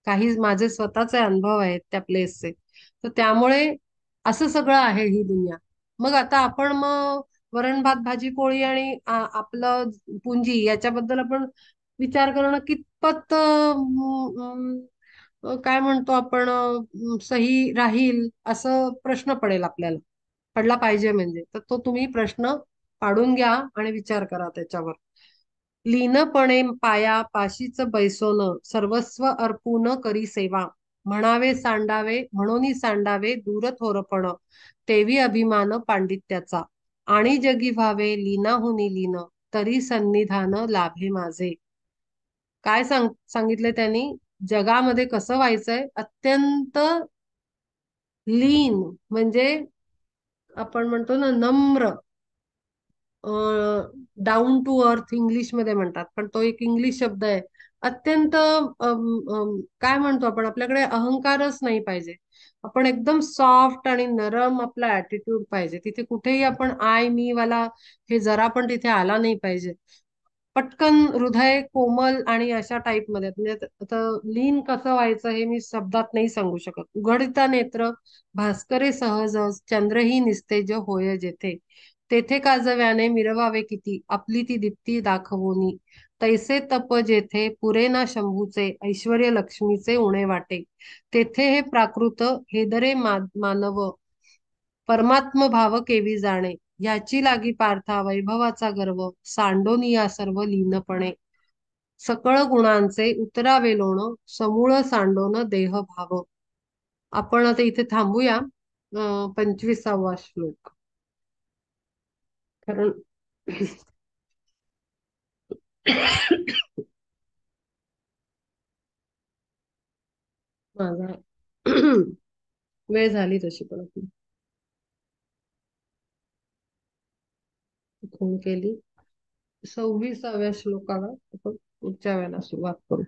काही माझे स्वतःचे अनुभव आहेत त्या प्लेसचे. तर त्यामुळे असं सगळं आहे ही दुनिया. मग आता आपण वरण भात भाजी पोळी आणि आपलं पुंजी याच्याबद्दल आपण विचार करणं कितपत काय म्हणतो आपण सही राहील असं प्रश्न पडेल आपल्याला. पडला पाहिजे म्हणजे तर तो तुम्ही प्रश्न पाडून घ्या आणि विचार करा त्याच्यावर. लीनपणे पाया पाशीच बैसोन सर्वस्व अर्पून करी सेवा म्हणावे सांडावे म्हणून सांडावे दूर थोरपण तेवी अभिमान पांडित्याचा आणि जगी व्हावे लीनाहुनी लीन तरी सन्निधान लाभे माझे. काय सांगितलंय त्यांनी? जगामध्ये कसं व्हायचंय अत्यंत लीन म्हणजे आपण म्हणतो ना नम्र, डाऊन टू अर्थ इंग्लिश मध्ये म्हणतात पण तो एक इंग्लिश शब्द आहे. अत्यंत काय म्हणतो आपण आपल्याकडे अहंकारच नाही पाहिजे. आपण एकदम सॉफ्ट आणि नरम आपला ऍटिट्यूड पाहिजे. तिथे कुठेही आपण आय मी वाला हे जरा पण तिथे आला नाही पाहिजे. पटकन हृदय कोमल आणि अशा टाईप मध्ये म्हणजे आता लीन कसं व्हायचं हे मी शब्दात नाही सांगू शकत. उघडता नेत्र भास्करे सहज चंद्रही निस्तेज होय जेथे तेथे काजव्याने मिरवावे किती आपली ती दीप्ती दाखवोनी तैसे तप जेथे पुरे ना शंभूचे ऐश्वर्य लक्ष्मीचे उणे वाटे तेथे हे प्राकृत हेदरे मानव परमात्म भाव केवी जाणे याची लागी पार्था वैभवाचा गर्व सांडोनिया सर्व लीनपणे सकळ गुणांचे उतरावे लोण समूळ सांडोन देह भाव. आपण आता इथे थांबूया. 25वा श्लोक. कारण माझा वेळ झाली तशी पण आपली खून केली. 26व्या श्लोकाला आपण पुढच्या वेळेला सुरुवात करू.